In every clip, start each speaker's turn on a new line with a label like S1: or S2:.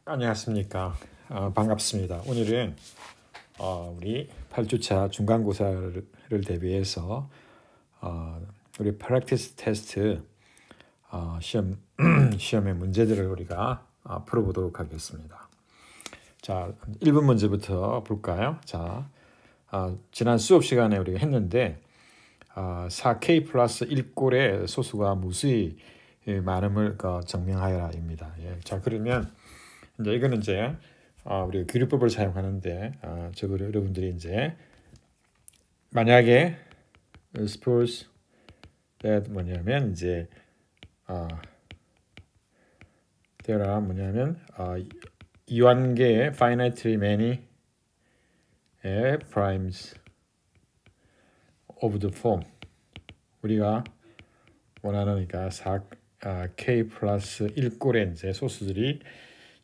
S1: 안녕하십니까. 반갑습니다. 오늘은 우리 8주차 중간고사를 대비해서 우리 프랙티스 테스트 시험의 문제들을 우리가 풀어보도록 하겠습니다. 자, 1번 문제부터 볼까요? 자, 지난 수업 시간에 우리가 했는데 4K 플러스 1꼴의 소수가 무수히 많음을 증명하여라입니다. 예. 자, 그러면 이제 이거는 이제 우리가 규律법을 사용하는데 저거 여러분들이 이제 만약에 suppose that 뭐냐면 이제 there are 뭐냐면 이완계의 finitely many primes of the form 우리가 원하는 그러니까 4K 플러스 1꼴의 이제 소수들이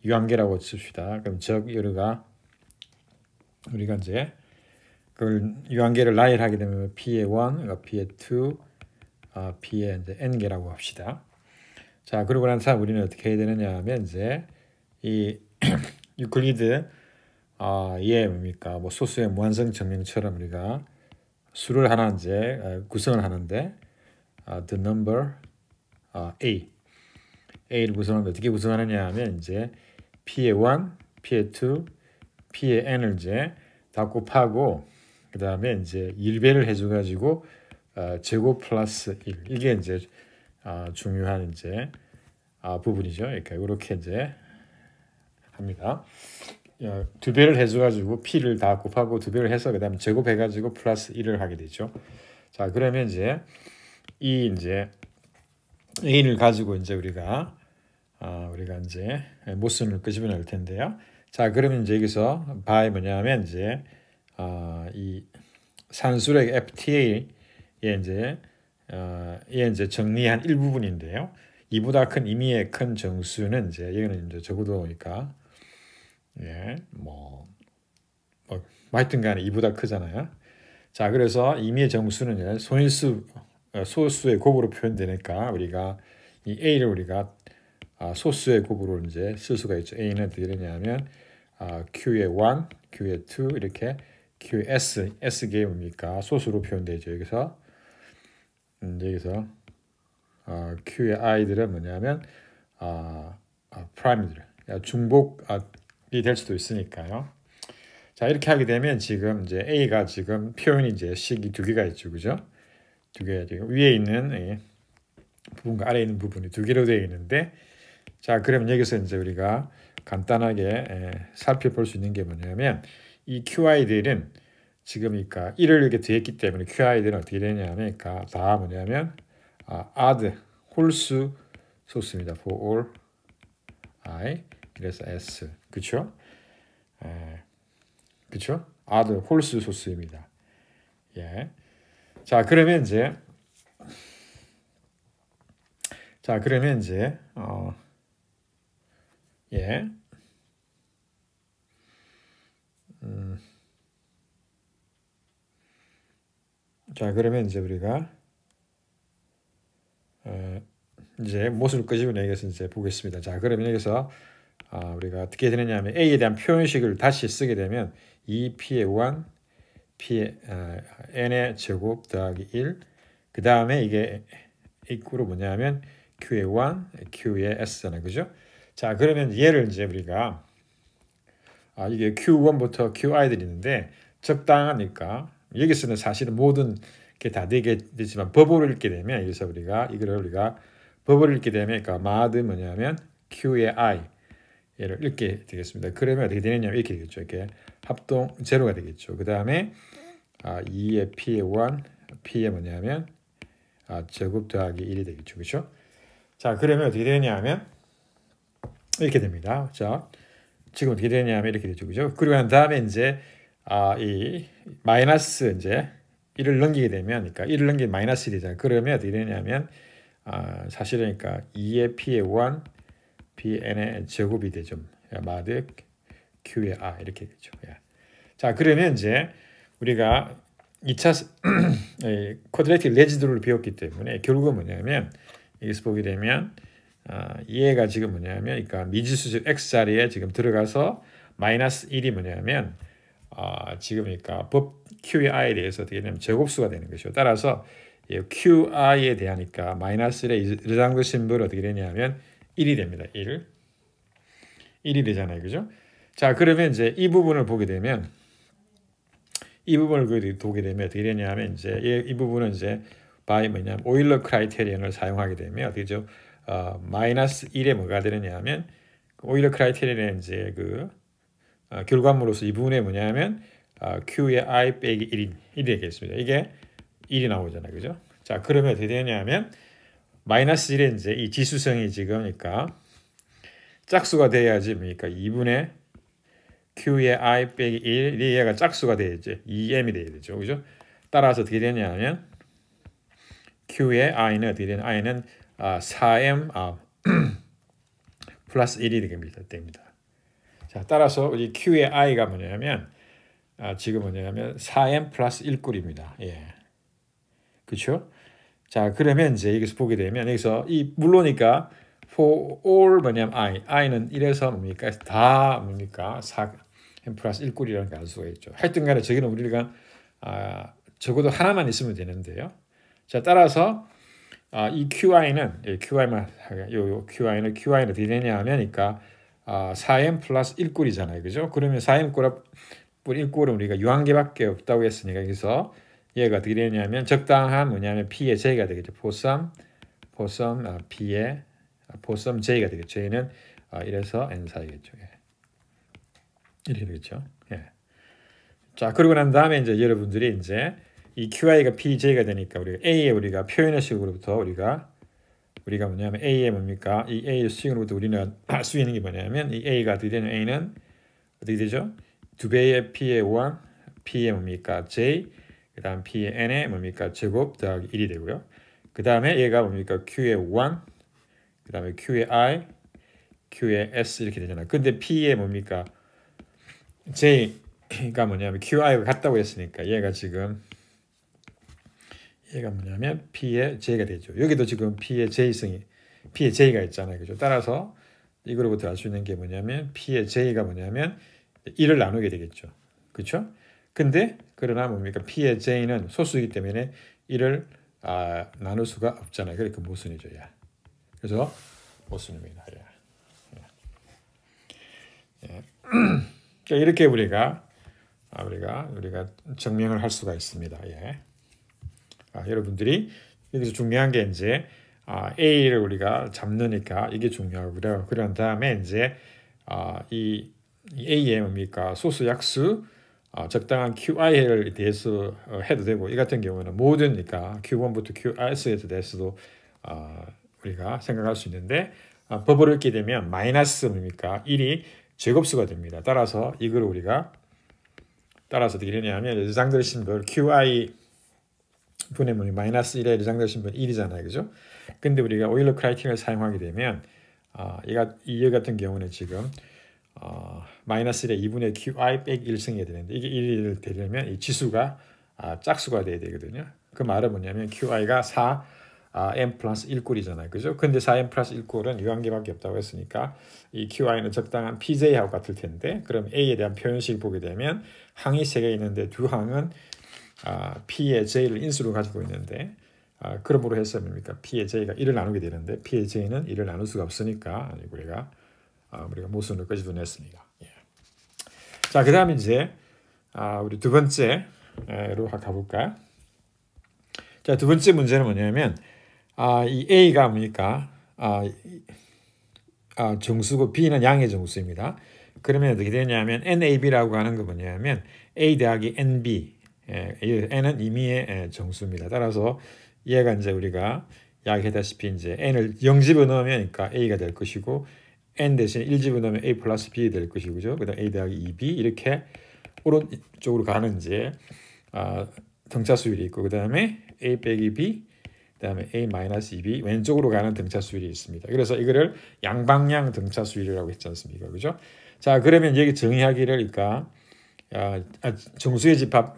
S1: 유한계라고 칩시다. 그럼 여기가 우리가 이제 그걸 유한계를 나열하게 되면 P의 1, P의 2, P의 이제 n개라고 합시다. 자, 그러고 난 다음 우리는 어떻게 해야 되느냐 하면 이제 이 유클리드 얘 뭡니까? 뭐 소수의 무한성 증명처럼 우리가 수를 하나 이제 구성을 하는데 the number A를 구성하는데 어떻게 구성하느냐 하면 이제 P의 1, P의 2, P의 n을 이제 다 곱하고 그 다음에 이제 1배를 해줘가지고 제곱 플러스 1 이게 이제 중요한 이제 부분이죠. 이렇게 이제 합니다. 2배를 해줘가지고 P를 다 곱하고 2배를 해서 그 다음에 제곱해가지고 플러스 1을 하게 되죠. 자, 그러면 이제 이 이제 A를 가지고 이제 우리가 이제 모순을 끄집어낼 텐데요. 자, 그러면 이제 여기서 by 뭐냐면 이제 이 산술의 FTA에 이제 얘 이제 정리한 일부분인데요. 이보다 큰 임의의 큰 정수는 이제 여기는 이제 적어도 그러니까 하여튼간에 이보다 크잖아요. 자, 그래서 임의의 정수는 소수의 곱으로 표현되니까 우리가 이 A를 우리가 소수의 곱으로 이제 쓸 수가 있죠. A는 어떻게 되냐면 Q의 1, Q의 2 이렇게 Q의 S개 뭡니까? 소수로 표현되죠. 여기서 Q의 I들은 뭐냐면 프라임들, 중복이 될 수도 있으니까요. 자, 이렇게 하게 되면 지금 이제 A가 지금 표현이 이제 식이 두 개가 있죠, 그죠? 두 개, 위에 있는 부분과 아래에 있는 부분이 두 개로 되어 있는데, 자, 그러면 여기서 이제 우리가 간단하게 살펴볼 수 있는 게 뭐냐면 이 QI들은 지금 그러니까 1을 이렇게 더했기 때문에 QI들은 어떻게 되냐면 그러니까 다 뭐냐면 odd 홀수 소수입니다. for all I 그래서 S 그쵸? 그쵸? odd 홀수 소수입니다. 예. 자, 그러면 이제 자, 그러면 이제 우리가 이제 못을 끄집어내서 이제 보겠습니다. 자, 그러면 여기서 우리가 어떻게 되느냐면 A에 대한 표현식을 다시 쓰게 되면 2P의 1, P의 n의 제곱 더하기 1, 그 다음에 이게 equal 뭐냐면 Q의 1, Q의 S잖아요. 그죠? 자, 그러면 얘를 이제 우리가 이게 Q1부터 QI들이 있는데 적당하니까 여기서는 사실은 모든 게 다 되게 되지만 법을 읽게 되면 여기서 우리가 법을 읽게 되면 그러니까 마드 뭐냐면 Q의 I 얘를 읽게 되겠습니다. 그러면 어떻게 되느냐 이렇게 되겠죠. 이렇게 합동 제로가 되겠죠. 그 다음에 2의 P의 1, P의 뭐냐면 제곱 더하기 1이 되겠죠. 그렇죠? 자, 그러면 어떻게 되느냐 하면 이렇게 됩니다. 자, 지금 어떻게 되냐면 이렇게 되죠. 그죠? 그리고 난 다음에 이제 이 마이너스 이제 1을 넘기게 되면 그러니까 1을 넘기면 마이너스 1이잖아요. 그러면 어떻게 되냐면 사실은 그러니까 2의 P의 1, P의 n의 제곱이 되죠. 마드 Q의 이렇게 되죠. 자, 그러면 이제 우리가 2차 쿼드레틱 레지드루를 배웠기 때문에 결국은 뭐냐면 여기서 보게 되면 얘가 지금 뭐냐면 그러니까 미지수 x 자리에 지금 들어가서 마이너스 1이 뭐냐면 지금 그러니까 법 QI에 대해서 어떻게 되냐면 제곱수가 되는 것이죠. 따라서 QI에 대하니까 마이너스 1의 르장도 심벌 어떻게 되냐면 1이 됩니다. 1이 되잖아요. 그죠? 자, 그러면 이제 이 부분을 보게 되면 어떻게 되냐면 이제 이 부분은 이제 by 뭐냐면 오일러 크라이테리언을 사용하게 되면 어떻게 죠? 마이너스 1에 뭐가 되느냐면 오일러 크라이테리언의 이제 결과물로서 이 부분에 뭐냐면 Q의 I 빼기 1이 되겠습니다. 이게 1이 나오잖아요. 그죠? 자, 그러면 어떻게 되냐면 마이너스 1에 이제 이 지수성이 지금 그러니까 짝수가 돼야지 뭡니까? 2분의 Q의 I 빼기 1, 얘가 짝수가 돼야지 2m이 돼야 되죠. 그죠? 따라서 어떻게 되냐면 Q의 I는 어떻게 되냐? I는 4m 플러스 1이 됩니다. 자, 따라서 우리 Q의 I가 뭐냐면 지금 뭐냐면 4m 플러스 1꼴입니다. 예. 그렇죠? 자, 그러면 이제 여기서 보게 되면 여기서 이 물론이니까 for all 뭐냐면 I는 1에서 뭡니까? 다 뭡니까? 4m 플러스 1꼴이라는 걸 알 수가 있죠. 하여튼 간에 저기는 우리가 적어도 하나만 있으면 되는데요. 자, 따라서 이 QI는 어떻게 되냐 하면 그러니까 4m 플러스 1꼴이잖아요. 그죠? 그러면 4m 플러스 1꼴은 우리가 유한계밖에 없다고 했으니까 여기서 얘가 어떻게 되냐면 적당한 뭐냐면 P의 J가 되겠죠. 포섬 P의 포섬 J가 되겠죠. J는 1에서 N 사이겠죠. 예. 이렇게 되겠죠. 예. 자, 그러고 난 다음에 이제 여러분들이 이제 이 QI가 PJ가 되니까 우리가 표현의 식으로부터 우리가 뭐냐면 A의 뭡니까? 이 A의 수식으로부터 우리는 알 수 있는 게 뭐냐면 이 A가 어떻게 되냐? A는 어떻게 되죠? 2배의 P의 1, P의 뭡니까? J, 그 다음 P의 N의 뭡니까? 제곱 더하기 1이 되고요. 그 다음에 얘가 뭡니까? Q의 1, 그 다음에 Q의 I, Q의 S 이렇게 되잖아요. 근데 P의 뭡니까? J가 뭐냐면 QI가 같다고 했으니까 얘가 뭐냐면 P의 J가 되죠. 여기도 지금 P의 J가 있잖아요. 그죠? 따라서 이거로부터 알 수 있는 게 뭐냐면 P의 J가 뭐냐면 1을 나누게 되겠죠. 그렇죠? 근데 그러나 뭡니까? P의 J는 소수이기 때문에 1을 나눌 수가 없잖아요. 그러니까 모순이죠. 예. 그래서 모순입니다. 예. 예. 그러니까 이렇게 우리가 증명을 할 수가 있습니다. 예. 여러분들이 여기서 중요한 게 이제 A를 우리가 잡느니까 이게 중요하고요. 그런 다음에 이제 이 A의 뭡니까 소수 약수 적당한 QI에 대해서 해도 되고 이 같은 경우는 모든 그러니까 Q1부터 QS에 대해서도 우리가 생각할 수 있는데 법을 읽게 되면 마이너스 뭡니까 1이 제곱수가 됩니다. 따라서 이걸 우리가 어떻게 되냐면 르장들 심벌 QI 분의 마이너스 1의 르장들 심벌 1이잖아요. 그죠? 근데 우리가 오일러 크라이테리언을 사용하게 되면 이 같은 경우는 지금 마이너스 1의 2분의 QI 빼기 1승이 되는데 이게 1이 되려면 이 지수가 짝수가 돼야 되거든요. 그 말은 뭐냐면 QI가 4m 플러스 1꼴이잖아요. 그죠? 근데 4m 플러스 1꼴은 유한계밖에 없다고 했으니까 이 QI는 적당한 PJ하고 같을 텐데 그럼 A에 대한 표현식을 보게 되면 항이 3개 있는데 두 항은 P의 J를 인수로 가지고 있는데 그러므로 해서 뭡니까? P의 J가 1을 나누게 되는데 P의 J는 1을 나눌 수가 없으니까 우리가 모순을 끄집어냈습니다. 예. 자, 그 다음에 이제 우리 두 번째로 가볼까요? 자, 두 번째 문제는 뭐냐면 이 A가 뭡니까? 정수고 B는 양의 정수입니다. 그러면 어떻게 되냐면 NAB라고 하는 거 뭐냐면 A 더하기 NB N은 임의의 정수입니다. 따라서 얘가 이제 우리가 이야기했다시피 이제 N을 0 집어넣으면 그러니까 A가 될 것이고 N 대신 1 집어넣으면 A 플러스 B 될 것이고 그죠? 그다음 A 더하기 2B 이렇게 오른쪽으로 가는 이제 등차수율이 있고 그 다음에 A 빼기 B 그 다음에 A 마이너스 2B 왼쪽으로 가는 등차수율이 있습니다. 그래서 이거를 양방향 등차수율이라고 했지 않습니까? 그죠? 자, 그러면 여기 정의하기를 그러니까 정수의 집합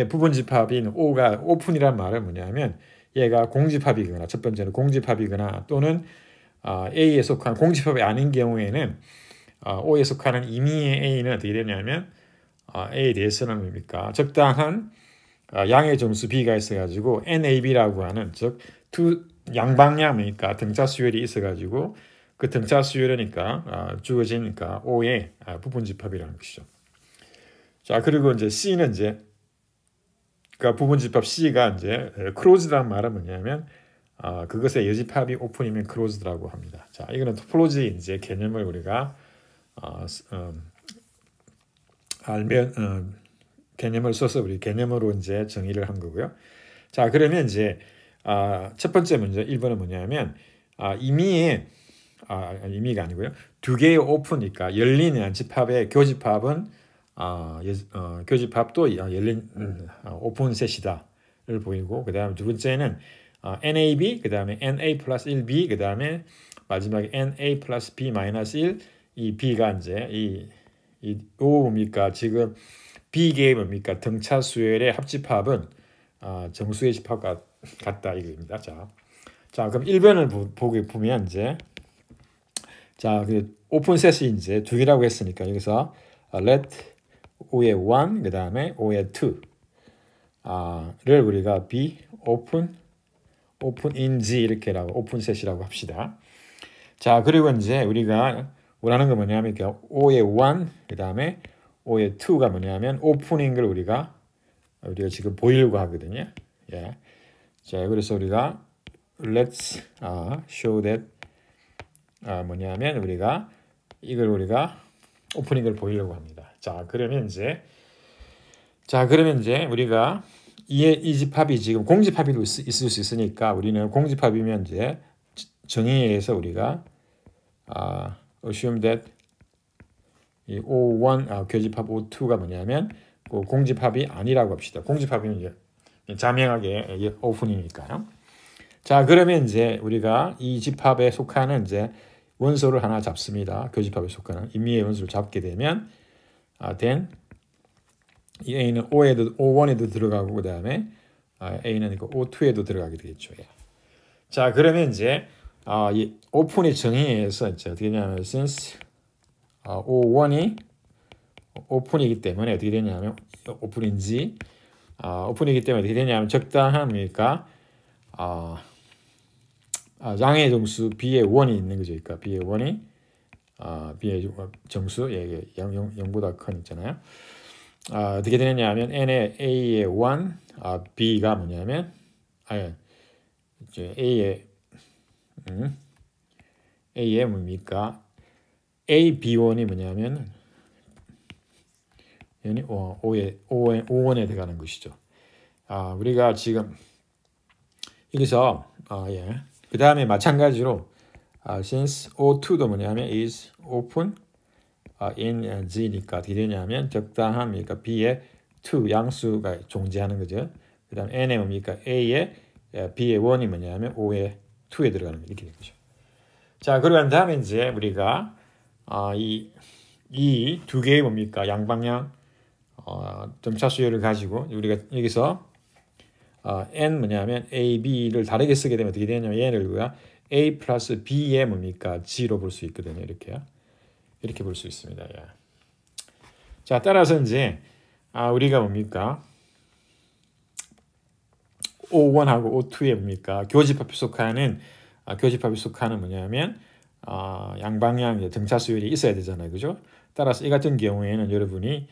S1: 부분 집합인 O가 오픈이란 말은 뭐냐면 얘가 공집합이거나 첫 번째는 공집합이거나 또는 A에 속한 공집합이 아닌 경우에는 O에 속하는 임의의 A는 어떻게 되냐면 A에 대해서는 뭡니까? 적당한 양의 점수 B가 있어가지고 NAB라고 하는 즉 양방향이니까 등차 수열이 있어가지고 그 등차 수열이니까 주어지니까 O의 부분집합이라는 것이죠. 자, 그리고 이제 C는 이제 그러니까 부분집합 C가 이제 클로즈라는 말은 뭐냐면 그것의 여집합이 오픈이면 클로즈드라고 합니다. 자, 이거는 토폴로지 이제 개념을 우리가 알면 개념을 써서 우리 개념으로 이제 정의를 한 거고요. 자, 그러면 이제 첫 번째 문제 1번은 뭐냐면 임의가 아니고요. 두 개의 오픈이니까 열린 집합의 교집합은 교집합도 열린 오픈 셋이다를 보이고 그다음에 두 번째는 NAB 그다음에 NA 플러스 1B 그다음에 마지막에 NA 플러스 B 마이너스 1 이 B가 이제 이 뭡니까 지금 B계의 뭡니까 등차 수열의 합집합은 정수의 집합과 같다 이거입니다. 자 그럼 1번을 보면 이제 그 오픈셋이 이제 두 개라고 했으니까 여기서 let O의 1 그 다음에 O의 2를 우리가 B open in G 이렇게라고 오픈셋이라고 합시다. 자 그리고 이제 우리가 원하는 건 뭐냐면 O의 1 그 다음에 O의 2가 뭐냐면 오프닝 걸 우리가 지금 보이려고 하거든요. 예. 자 그래서 우리가 let's show that 뭐냐면 우리가 이걸 우리가 오프닝을 보이려고 합니다. 자 그러면 이제 우리가 이 집합이 지금 공집합이 있을 수 있으니까 우리는 공집합이면 이제 정의에 의해서 우리가 assume that 이 O1 교집합 O2가 뭐냐면 그 공집합이 아니라고 합시다. 공집합이면 이제 자명하게 오픈이니까요. 자 그러면 이제 우리가 이 집합에 속하는 이제 원소를 하나 잡습니다. 교집합에 속하는 임의의 원소를 잡게 되면 then 이 A는 O1에도 들어가고 그 다음에 A는 O2에도 들어가게 되겠죠. 예. 자 그러면 이제 이 오픈의 정의에 의해서 이제 어떻게 되냐면 since O1이 오픈이기 때문에 어떻게 되냐면 오픈인지 오픈이기 때문에 어떻게 되냐면 적당합니까? 양의 정수 B의 1이 있는 거죠. 그러니까 B의 1이 B의 정수 0보다 큰 있잖아요. 어떻게 되느냐 하면 N의 A의 1 B가 뭐냐면 A의 뭡니까? A, B1이 뭐냐면 O1에 들어가는 것이죠. 우리가 지금 여기서 그 다음에 마찬가지로 since O2도 뭐냐면 is open in G니까 어떻게 되냐면 적당합니까? B의 2 양수가 존재하는 거죠. 그 다음 N의 뭡니까? A의 B의 1이 뭐냐면 O의 2에 들어가는 거 이렇게 된 거죠. 자 그러한 다음에 이제 우리가 이 두 개의 뭡니까? 양방향 점차 수열을 가지고 우리가 여기서 N 뭐냐면 A, B를 다르게 쓰게 되면 어떻게 되냐면 얘를 우리가 A 플러스 B의 뭡니까? G로 볼 수 있거든요. 이렇게 볼 수 있습니다. 예. 자 따라서 이제 우리가 뭡니까? O1하고 O2에 뭡니까? 교집합에 속하는 뭐냐면 양방향 등차 수열이 있어야 되잖아요. 그죠? 따라서 이 같은 경우에는 여러분이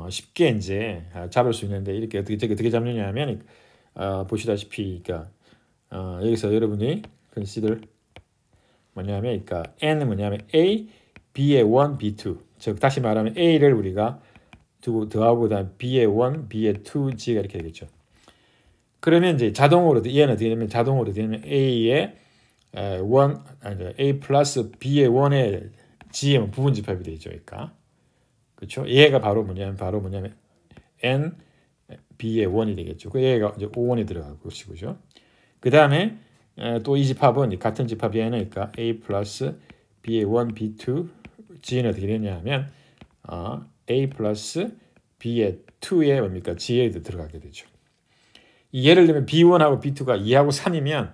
S1: 쉽게 이제 잡을 수 있는데 이렇게 어떻게 잡느냐 하면 보시다시피 그러니까 여기서 여러분이 consider 뭐냐면 그러니까 N은 뭐냐면 A, B의 1, B2 즉 다시 말하면 A를 우리가 더하고 그다음 B의 1, B의 2, G가 이렇게 되겠죠. 그러면 이제 자동으로 얘는 어떻게 되면 A의 A 플러스 B의 1의 G의 부분집합이 되죠. 그러니까 그렇죠? 얘가 바로 뭐냐면 N B의 1이 되겠죠. 그 얘가 이제 O1에 들어가고 그렇죠. 그 다음에 또 이 집합은 같은 집합이 아니니까 A 플러스 B의 1, B2 G는 어떻게 되냐면 A 플러스 B의 2에 뭡니까? G에 들어가게 되죠. 예를 들면 B1하고 B2가 2하고 3이면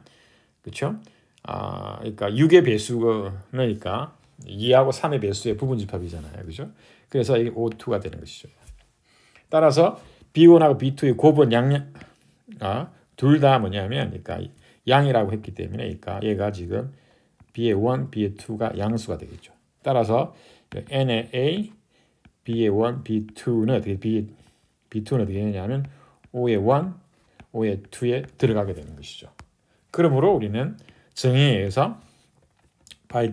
S1: 그렇죠? 그러니까 6의 배수니까 2하고 3의 배수의 부분집합이잖아요. 그죠? 그래서 이게 O2가 되는 것이죠. 따라서 B1하고 B2의 곱은 둘 다 뭐냐면 그러니까 양이라고 했기 때문에 그러니까 얘가 지금 B의 1, B의 2가 양수가 되겠죠. 따라서 N의 A, B의 1, B2는 어떻게 B2는 어떻게 되냐면 O의 1, O의 2에 들어가게 되는 것이죠. 그러므로 우리는 정의에 의해서 by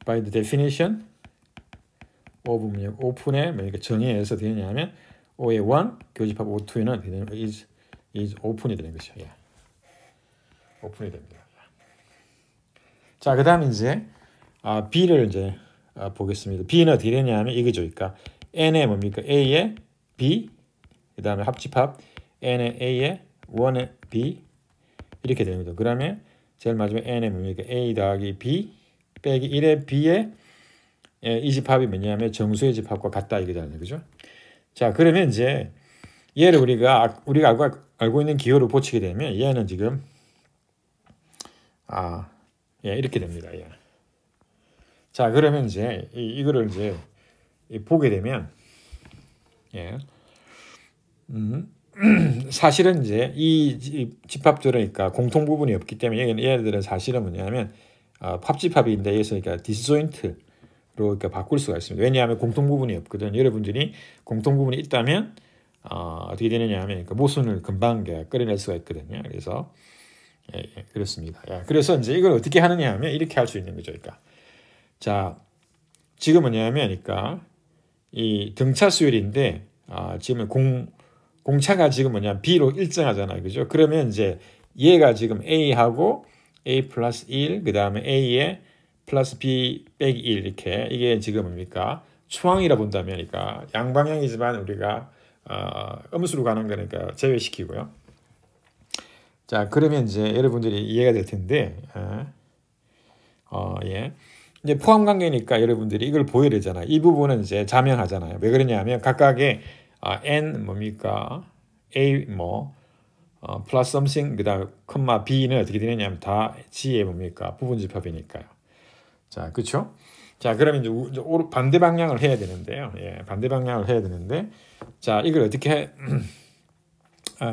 S1: the definition of 오픈의 정의에 의해서 어떻게 되냐면 O의 1 교집합 O2는 is 오픈이 되는 것이죠. 예. 오픈이 됩니다. 자, 그다음에 이제 B를 이제 보겠습니다. B는 어떻게 되냐면 이거죠. 그러니까 N의 뭡니까? A의 B, 그다음에 합집합 N의 A의 1의 B 이렇게 됩니다. 그러면 제일 마지막에 N의 뭡니까? A 더하기 B 빼기 1의 B의 이 집합이 뭐냐면 정수의 집합과 같다 이거잖아요. 그죠? 자, 그러면 이제 얘를 우리가 알고 있는 기호를 붙이게 되면 얘는 지금 예, 이렇게 됩니다. 예. 자, 그러면 이제 이거를 이제 보게 되면 예. 사실은 이제 이 집합들은 그러니까 공통 부분이 없기 때문에 얘네들은 사실은 뭐냐면 합집합인데 여기서 그러니까 디스조인트로 그러니까 바꿀 수가 있습니다. 왜냐하면 공통 부분이 없거든. 여러분들이 공통 부분이 있다면 어떻게 되느냐 하면 그러니까 모순을 금방 끌어낼 수가 있거든요. 그래서 예, 그렇습니다. 예, 그래서 이제 이걸 어떻게 하느냐 하면 이렇게 할 수 있는 거죠. 그러니까 자, 지금 뭐냐면 그러니까 이 등차 수열인데 지금 공차가 지금 뭐냐 B로 일정하잖아요. 그죠? 그러면 이제 얘가 지금 A하고 A 플러스 1, 그 다음에 A에 플러스 B 빼기 1 이렇게 이게 지금 뭡니까? 추항이라 본다면 그러니까 양방향이지만 우리가 음수로 가는 거니까 제외시키고요. 자, 그러면 이제 여러분들이 이해가 될 텐데 예. 이제 포함 관계니까 여러분들이 이걸 보여야 되잖아요. 이 부분은 이제 자명하잖아요. 왜 그러냐면 각각의 n 뭡니까? a 플러스 something 그다음 콤마 b는 어떻게 되느냐면 다 g의 뭡니까? 부분집합이니까요. 자, 그렇죠? 자, 그러면 이제 반대 방향을 해야 되는데요. 예, 반대 방향을 해야 되는데 자, 이걸 어떻게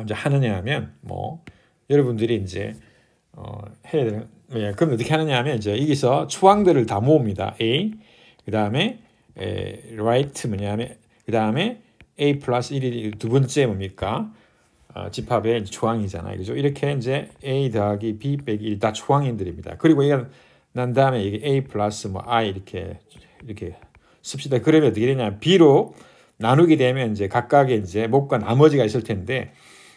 S1: 이제 하느냐 하면 여러분들이 이제 해야 되는 그럼 어떻게 하느냐 하면 이제 여기서 추항들을 다 모읍니다. A 그다음에 right 뭐냐면 그다음에 A 플러스 1이 두 번째 뭡니까? 집합의 추항이잖아요. 그죠? 이렇게 이제 A 더하기 B 빼기 1 다 추항인들입니다. 그리고 이건 난 다음에 이게 A 플러스 I 이렇게 씁시다. 그러면 어떻게 되냐? B로 나누게 되면 이제 각각의 이제 몫과 나머지가 있을 텐데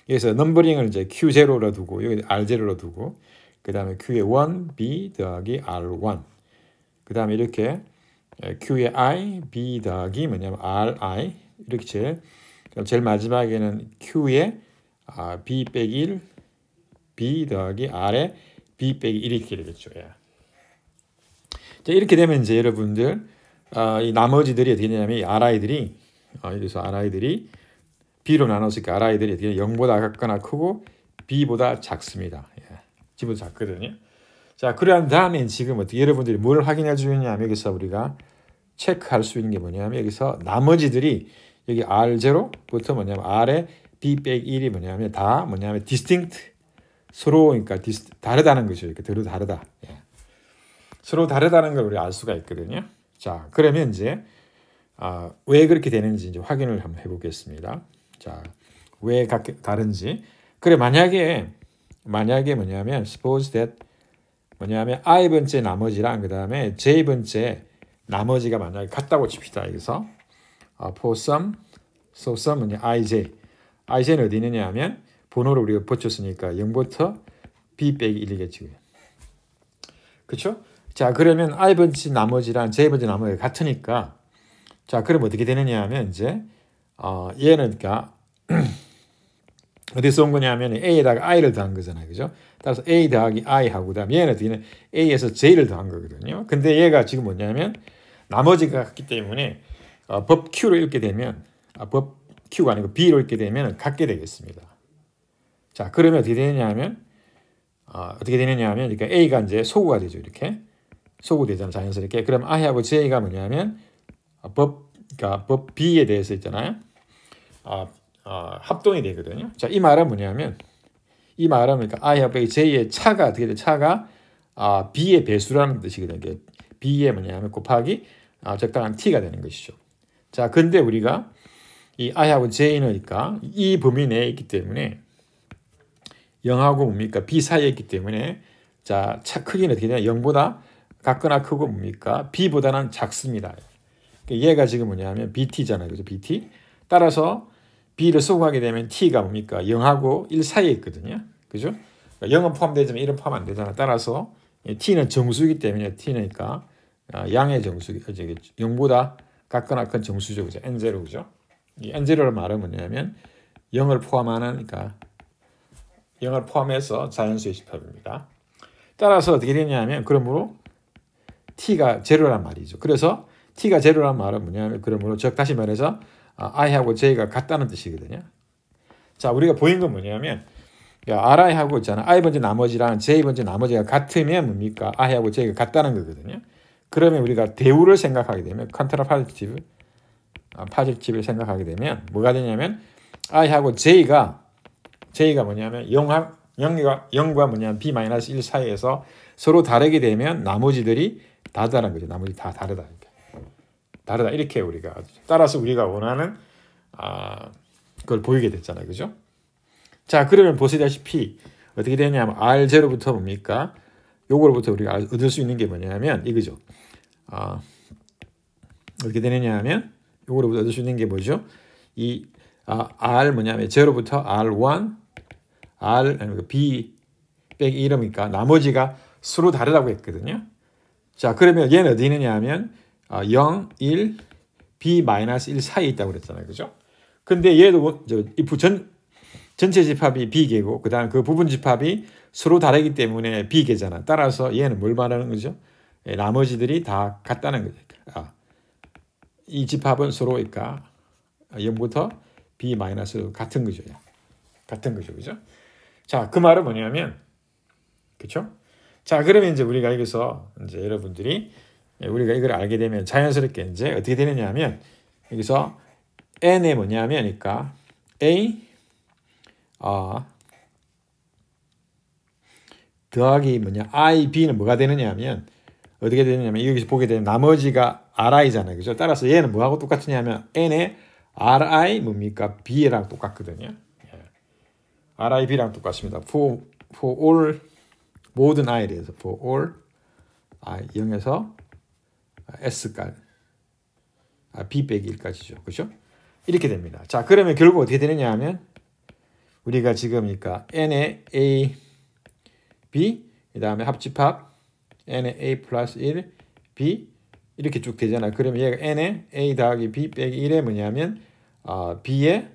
S1: 여기서 넘버링을 이제 Q0로 두고 여기 R0로 두고 그 다음에 Q의 1, B 더하기 R1 그 다음에 이렇게 Q의 I, B 더하기 뭐냐면 RI 이렇게 제일 마지막에는 Q의 B 빼기 1, B 더하기 R의 B 빼기 1 이렇게 되겠죠. 예. 자, 이렇게 되면 이제 여러분들 이 나머지들이 어떻게 되냐면 이 RI들이 여기서 RI들이 B로 나눴으니까 RI들이 어떻게 0보다 같거나 크고 B보다 작습니다. 예. G보다 작거든요. 자, 그러한 다음에 지금 어떻게 여러분들이 뭘 확인해 주느냐면 여기서 우리가 체크할 수 있는 게 뭐냐면 여기서 나머지들이 여기 R0부터 뭐냐면 R의 B 빼기 1이 뭐냐면 다 뭐냐면 distinct 서로 그러니까 다르다는 거죠. 이렇게 서로 다르다. 예. 서로 다르다는 걸 우리가 알 수가 있거든요. 자, 그러면 이제 왜 그렇게 되는지 이제 확인을 한번 해보겠습니다. 자, 왜 다른지. 그래 만약에 뭐냐면 suppose that 뭐냐면 I 번째 나머지랑 그 다음에 J 번째 나머지가 만약에 같다고 칩시다. 여기서 for some, so some은 IJ는 어디 있느냐 하면 번호를 우리가 붙였으니까 0부터 B 빼기 1이겠지. 그렇죠? 자, 그러면 I 번째 나머지랑 J 번째 나머지가 같으니까 자, 그럼 어떻게 되느냐 하면 이제 얘는 그러니까 어디서 온 거냐면 A에다가 I를 더한 거잖아요. 그죠? 따라서 A 더하기 I하고 그다음 얘는 어떻게 A에서 J를 더한 거거든요. 근데 얘가 지금 뭐냐면 나머지가 같기 때문에 법 Q로 읽게 되면 법 Q가 아니고 B로 읽게 되면 같게 되겠습니다. 자, 그러면 어떻게 되느냐 하면, 그러니까 A가 이제 소구가 되죠. 이렇게. 소구 되잖아, 자연스럽게. 그럼 I하고 J가 뭐냐면, 그러니까 법 B에 대해서 있잖아요. 합동이 되거든요. 자, 이 말은 뭐냐면, 그러니까 I하고 J의 차가 어떻게 돼? 차가 B의 배수라는 뜻이거든요. B의 뭐냐면 곱하기 적당한 T가 되는 것이죠. 자, 근데 우리가 이 I하고 J는 그러니까 이 범위 내에 있기 때문에 0하고 뭡니까? B 사이에 있기 때문에 자, 차 크기는 어떻게 되냐? 0보다 같거나 크고 뭡니까? B보다는 작습니다. 얘가 지금 뭐냐면 BT잖아요. 그죠? BT. 따라서 B를 소구하게 되면 T가 뭡니까? 0하고 1 사이에 있거든요. 그죠? 0은 포함되지만 1은 포함 안 되잖아. 따라서 T는 정수이기 때문에 T니까 양의 정수, 0보다 같거나 큰 정수죠. 그죠? N0, 그죠? 이 N0를 말은 뭐냐면 0을 포함하는, 그러니까 0을 포함해서 자연수의 집합입니다. 따라서 어떻게 되냐면, 그러므로 T가 제로란 말이죠. 그래서 T가 제로란 말은 뭐냐면, 그러므로 다시 말해서 I하고 J가 같다는 뜻이거든요. 자, 우리가 보인 건 뭐냐면, RI하고 있잖아. I 번째 나머지랑 J 번째 나머지가 같으면 뭡니까? I하고 J가 같다는 거거든요. 그러면 우리가 대우를 생각하게 되면, 컨트라 파지티브를 생각하게 되면 뭐가 되냐면, I하고 J가 뭐냐면 0과 뭐냐면 B-1 사이에서 서로 다르게 되면 나머지들이 다르다는 거죠. 나머지 다 다르다. 다르다. 이렇게 우리가 따라서 우리가 원하는 그걸 보이게 됐잖아요. 그죠? 자, 그러면 보시다시피 어떻게 되냐면 R0부터 뭡니까? 요거로부터 우리가 얻을 수 있는 게 뭐냐면 이거죠. 어떻게 되느냐 하면 요거로부터 얻을 수 있는 게 뭐죠? 이 R 뭐냐면 0부터 R1, R, B 빼기 1이니까 나머지가 서로 다르다고 했거든요. 자, 그러면 얘는 어디 있느냐 하면 0, 1, B-1 사이에 있다고 그랬잖아요. 그죠? 근데 얘도 전체 집합이 B개고 그 다음 그 부분 집합이 서로 다르기 때문에 B개잖아. 따라서 얘는 뭘 말하는 거죠? 나머지들이 다 같다는 거죠. 이 집합은 서로 그러니까 0부터 B-로 같은 거죠. 같은 거죠. 그죠? 자, 그 말은 뭐냐면, 그렇죠? 자, 그러면 이제 우리가 여기서 이제 여러분들이 우리가 이걸 알게 되면 자연스럽게 이제 어떻게 되느냐 하면 여기서 N에 뭐냐면 그러니까 A 더하기 I, B는 뭐가 되느냐 하면 어떻게 되느냐면 여기서 보게 되면 나머지가 RI잖아요. 그죠? 따라서 얘는 뭐하고 똑같으냐면 N에 RI 뭡니까? B랑 똑같거든요. RI, B랑 똑같습니다. for all 모든 I에 대해서 for all I 0에서 S까지 B 빼기 1까지죠. 그렇죠? 이렇게 됩니다. 자, 그러면 결국 어떻게 되느냐 하면 우리가 지금 그러니까 N에 A, B 그 다음에 합집합 N에 A 플러스 1, B 이렇게 쭉 되잖아요. 그러면 얘가 N에 A 더하기 B 빼기 1에 뭐냐면 B에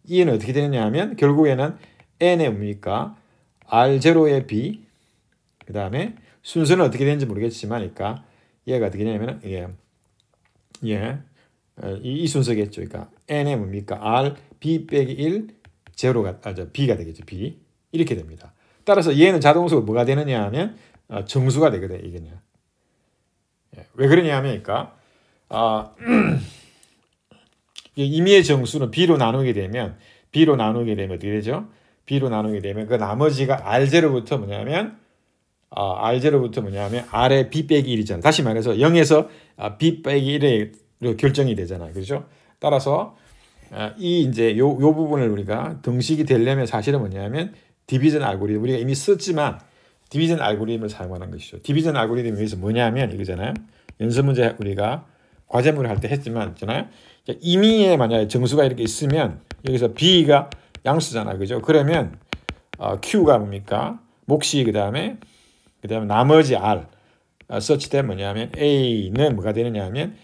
S1: E는 어떻게 되느냐 하면 결국에는 N에 뭡니까? R0에 B 그 다음에 순서는 어떻게 되는지 모르겠지만 그러니까 얘가 어떻게 되냐면 이 순서겠죠. 그러니까 N에 뭡니까? R, B 빼기 1, 제로가 B가 되겠죠. B 이렇게 됩니다. 따라서 얘는 자동적으로 뭐가 되느냐 하면 정수가 되거든요. 이게는 왜 그러냐 하면 그러니까 임의의 정수는 B로 나누게 되면 어떻게 되죠? B로 나누게 되면 그 나머지가 R0부터 뭐냐면 R의 B 빼기 1이잖아요. 다시 말해서 0에서 B 빼기 1에 결정이 되잖아요. 그렇죠? 따라서 이 이제 요 부분을 우리가 등식이 되려면 사실은 뭐냐면 디비전 알고리즘 우리가 이미 썼지만 디비전 알고리즘을 사용하는 것이죠. 디비전 알고리즘이 위해서 뭐냐면 이거잖아요. 연습 문제 우리가 과제문을 할 때 했지만 있잖아요. 임의에 만약에 정수가 이렇게 있으면 여기서 B가 양수잖아요. 그죠? 그러면 Q가 뭡니까? 몫이 그다음에 나머지 R such that 뭐냐면 A는 뭐가 되느냐 하면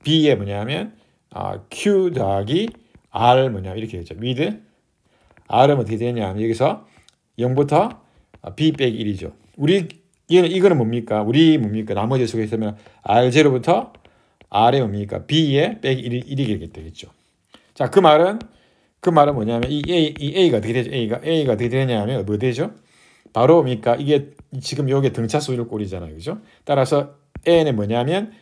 S1: B에 뭐냐면 Q 더하기 R 뭐냐 이렇게 되죠. with R은 어떻게 되느냐 하면 여기서 0부터 B 빼기 1이죠. 이거는 뭡니까? 나머지 속에 있으면 R0부터 R에 뭡니까? B에 빼기 1이 되겠죠. 자, 그 말은 그 말은 뭐냐면 이 A가 어떻게 되죠? A가 어떻게 되냐면 뭐 되죠? 바로 뭡니까? 이게 지금 요게 등차 수열 꼴이잖아요. 그죠? 따라서 N은 뭐냐면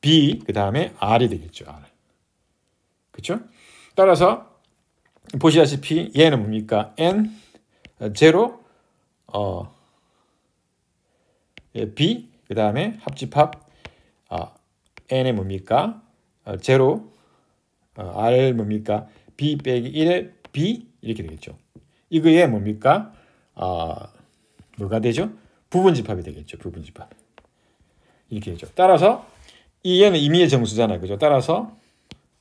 S1: B 그다음에 R이 되겠죠. R. 그렇죠? 따라서 보시다시피 얘는 뭡니까? N 제로 B 그다음에 합집합 N의 뭡니까? 제로 R 뭡니까? B 빼기 1의 B 이렇게 되겠죠. 이거에 뭡니까? 뭐가 되죠? 부분집합이 되겠죠. 부분집합. 이렇게 되죠. 따라서 이 얘는 임의의 정수잖아요. 그죠? 따라서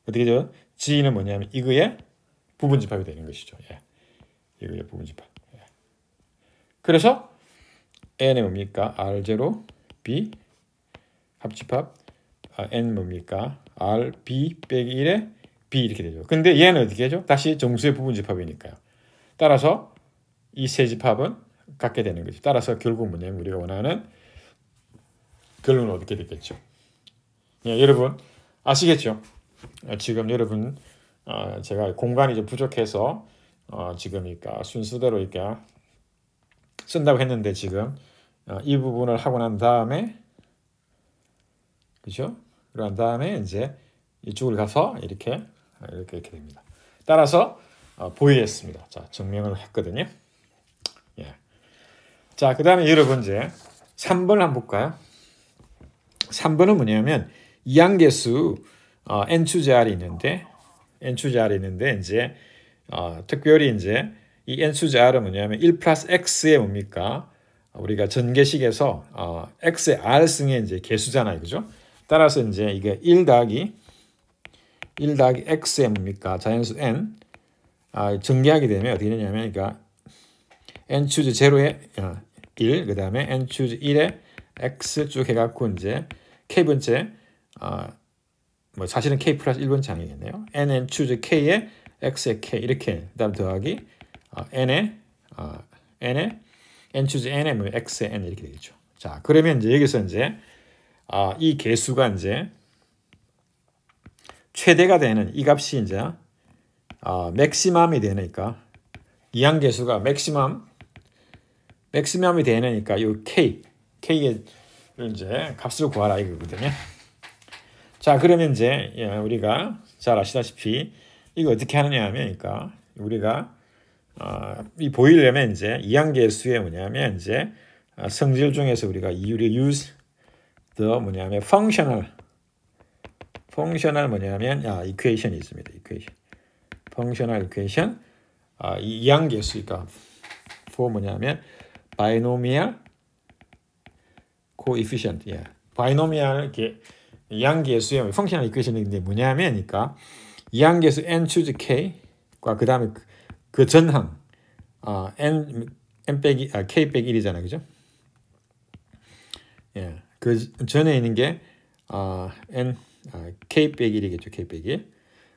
S1: 어떻게 되죠? G는 뭐냐면 이거에 부분집합이 되는 것이죠. 예. 이거에 부분집합. 예. 그래서 N은 뭡니까? R0 B 합집합 N 뭡니까? R B 빼기 1에 B 이렇게 되죠. 근데 얘는 어떻게 되죠? 다시 정수의 부분집합이니까요. 따라서 이 세 집합은 갖게 되는 거죠. 따라서 결국 뭐냐면 우리가 원하는 결론은 어떻게 되겠죠? 예, 여러분 아시겠죠? 지금 여러분 제가 공간이 좀 부족해서 지금 그러니까 순서대로 이렇게 쓴다고 했는데 지금 이 부분을 하고 난 다음에 그죠? 그런 다음에 이제 이쪽을 가서 이렇게 됩니다. 따라서 보이했습니다. 자, 증명을 했거든요. 예. 자, 그다음에 여러분 이제 3번을 한번 볼까요? 3번은 뭐냐면 이항계수 n-r이 있는데 이제 특별히 이제 이 n-r은 뭐냐면 1 플러스 x의 뭡니까? 우리가 전개식에서 x의 r승의 이제 개수잖아요. 그죠? 따라서 이제 이게 1 더하기 x의 뭡니까? 자연수 n 전개하게 되면 어떻게 되냐면 그러니까 n 추즈 0에 1 그다음에 n 추즈 1에 x 쭉 해갖고 이제 k번째 뭐 사실은 k 플러스 1번째 아니겠네요. nn 추즈 k에 x의 k 이렇게 그다음 더하기 n에 n 추즈 n에 뭐 x의 n 이렇게 되겠죠. 자 그러면 이제 여기서 이제 이 개수가 이제 최대가 되는 이 값이 이제 맥시멈이 되니까 이항계수가 맥시멈이 되니까 요 k의 이제 값을 구하라 이거거든요. 자 그러면 이제 우리가 잘 아시다시피 이거 어떻게 하느냐 하면 그러니까 우리가 이 보이려면 이제 이항계수에 뭐냐면 이제 성질 중에서 우리가 use the 뭐냐면 functional 뭐냐면 equation이 있습니다. functional equation 이 이항계수니까 for 뭐냐면 binomial coefficient binomial 이항계수의 functional equation인데 뭐냐면 그러니까 이항계수 n choose k과 그 다음에 그 전항 n 빼기 k 빼기 1이잖아요. 그죠? 예. 그 전에 있는 게 k 빼기 1이겠죠. k 빼기 1.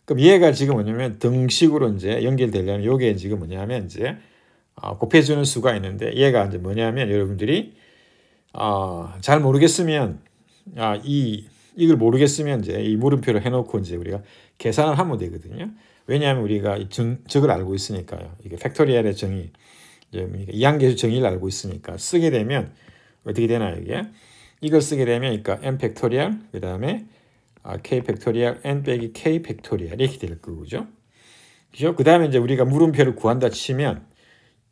S1: 그럼 얘가 지금 뭐냐면 등식으로 이제 연결되려면 요게 지금 뭐냐면 이제 곱해주는 수가 있는데 얘가 이제 뭐냐면 여러분들이 잘 모르겠으면 이걸 모르겠으면 이제 이 물음표를 해놓고 이제 우리가 계산을 하면 되거든요. 왜냐하면 우리가 적을 알고 있으니까요. 이게 팩토리얼의 정의, 이항계수 정의를 알고 있으니까 쓰게 되면 어떻게 되나요? 이게 이걸 쓰게 되면 그러니까 n 팩토리얼 그 다음에 k 팩토리얼 n 빼기 k 팩토리얼 이렇게 될 거죠. 그죠? 그 다음에 이제 우리가 물음표를 구한다 치면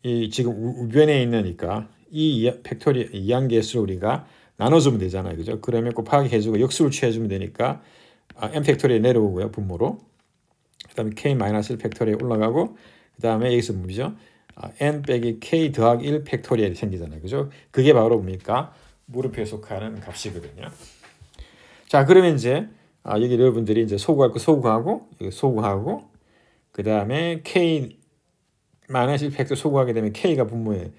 S1: 이 지금 우변에 있으니까 이 팩토리얼 이항계수를 우리가 나눠주면 되잖아요. 그죠? 그러면 곱하기 해주고 역수를 취해주면 되니까 n 팩토리얼 내려오고요. 분모로. 그 다음에 k 마이너스 1 팩토리얼 올라가고 그 다음에 여기서 뭐죠? n 빼기 k 더하기 1 팩토리얼이 생기잖아요. 그죠? 그게 바로 뭡니까? 물음표에 속하는 값이거든요. 자, 그러면 이제 여기 여러분들이 이제 소구할 거 소구하고 그 다음에 k 마이너스 1 팩토리얼 소구하게 되면 k가 분모에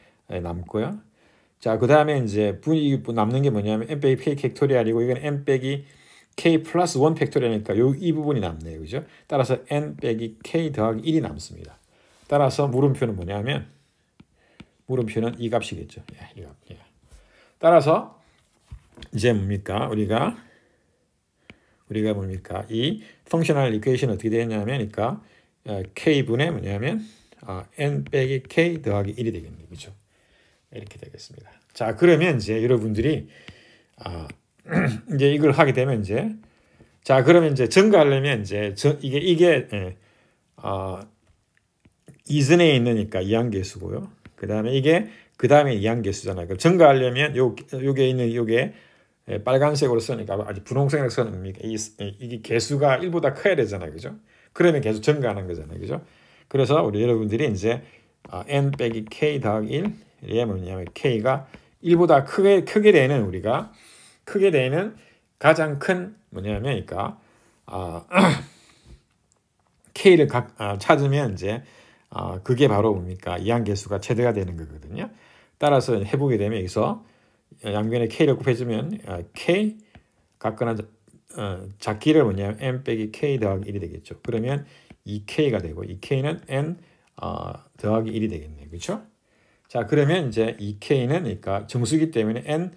S1: 남고요. 자, 그 다음에 이제 남는 게 뭐냐면 n 빼기 k 팩토리얼이고 이건 n 빼기 k 플러스 1 팩토리얼이니까 이 부분이 남네요. 그죠? 따라서 n 빼기 k 더하기 1이 남습니다. 따라서 물음표는 뭐냐면 물음표는 이 값이겠죠. 이 값. 따라서 이제 뭡니까? 우리가 뭡니까? 이 펑셔널 이퀘이션 어떻게 되냐면 그러니까 k분의 뭐냐면 n 빼기 k 더하기 1이 되겠네요. 그렇죠? 이렇게 되겠습니다. 자, 그러면 이제 여러분들이 이제 이걸 하게 되면 이제 자, 그러면 이제 증가하려면 이제 이게 이전에 있으니까 이항계수고요. 그다음에 이게 그다음에 이항계수잖아요. 그럼 증가하려면 요게 있는 요게 빨간색으로 쓰니까 아주 분홍색으로 쓰는 겁니까? 이게 개수가 1보다 커야 되잖아요. 그죠? 그러면 계속 증가하는 거잖아요. 그죠? 그래서 우리 여러분들이 이제 n 빼기 k 더하기 1 이게 뭐냐면 k가 1보다 크게 되는 우리가 크게 되는 가장 큰 뭐냐면 그러니까 k를 찾으면 이제 그게 바로 뭡니까? 이항계수가 최대가 되는 거거든요. 따라서 해보게 되면 여기서 양변에 k를 곱해주면 k 각거나 작기를 뭐냐면 n 빼기 k 더하기 1이 되겠죠. 그러면 2k가 되고 2k는 n 더하기 1이 되겠네요. 그렇죠? 자, 그러면 이제 2k는 그러니까 정수기 때문에 n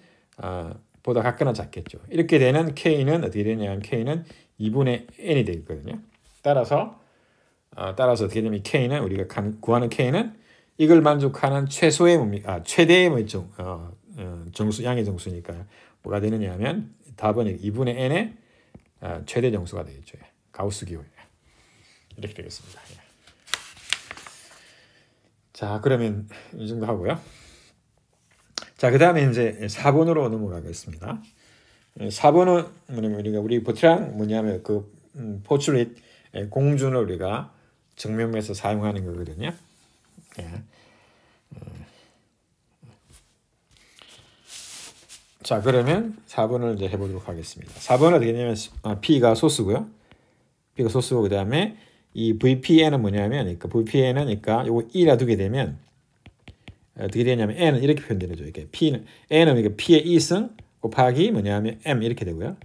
S1: 보다 같거나 작겠죠. 이렇게 되는 k는 어떻게 되냐면 k는 2분의 n이 되거든요. 따라서 어떻게 되면 k는 우리가 구하는 k는 이걸 만족하는 최소의 최대의 정수 양의 정수니까 뭐가 되느냐면 답은 2분의 n의 최대 정수가 되겠죠. 가우스 기호 이렇게 되겠습니다. 자, 그러면 이 정도 하고요. 자, 그 다음에 이제 4번으로 넘어가겠습니다. 4번은 뭐냐면 우리 보트랑 뭐냐면 그 포출릿 공준을 우리가 정명에서 사용하는 거거든요. 자, 그러면 4번을 이제 해보도록 하겠습니다. 4번은 어떻게 되냐면 P가 소스고요. P가 소스고 그다음에 이 VPN은 뭐냐면 그러니까 VPN은 그러니까 요거 2라 두게 되면 어떻게 되냐면 n은 이렇게 표현되죠. 이렇게 n은 그러니까 p의 2승 곱하기 뭐냐면 m 이렇게 되고요.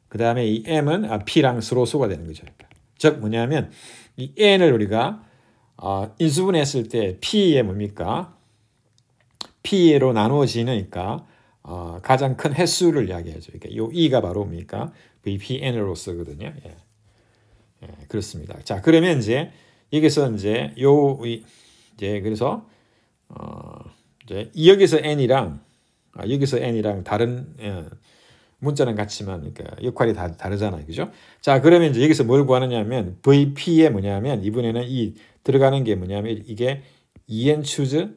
S1: 그다음에 이 m은 p랑 서로 소가 되는 거죠. 그러니까. 즉 뭐냐면 이 n을 우리가 인수분해했을 때 p의 뭡니까? p로 나누어지니까 가장 큰 횟수를 이야기하죠. 그러니까 요 2가 바로 뭡니까? VPN으로 쓰거든요. 그렇습니다. 자, 그러면 이제 여기서 이제 이제 그래서 이제 여기서 n이랑 다른 문자는 같지만 그러니까 역할이 다르잖아요. 그죠? 자, 그러면 이제 여기서 뭘 구하느냐면 VP에 뭐냐면 이번에는 이 들어가는 게 뭐냐면 이게 en choose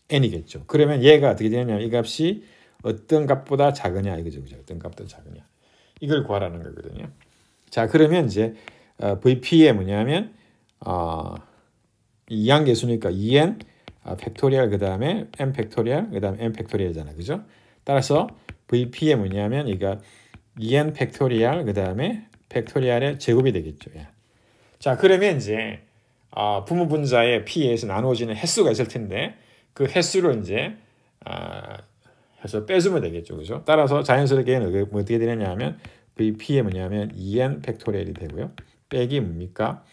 S1: n이겠죠. 그러면 얘가 어떻게 되냐면 이 값이 어떤 값보다 작으냐 이거죠. 그죠? 어떤 값보다 작으냐. 이걸 구하라는 거거든요. 자, 그러면 이제 VP에 뭐냐면 이항계수니까 en 팩토리얼 그다음에 m 팩토리얼 그다음에 n 팩토리얼이잖아. 그죠? 따라서 VP에 뭐냐면 이거 en 팩토리얼 그다음에 팩토리얼의 제곱이 되겠죠. 자, 그러면 이제 부분 분자의 p에서 나누어지는 횟수가 있을 텐데 그 횟수를 이제 해서 빼주면 되겠죠. 그죠? 따라서 자연스럽게 어떻게 되느냐면 VP에 뭐냐면 en 팩토리얼이 되고요. 빼기 뭡니까?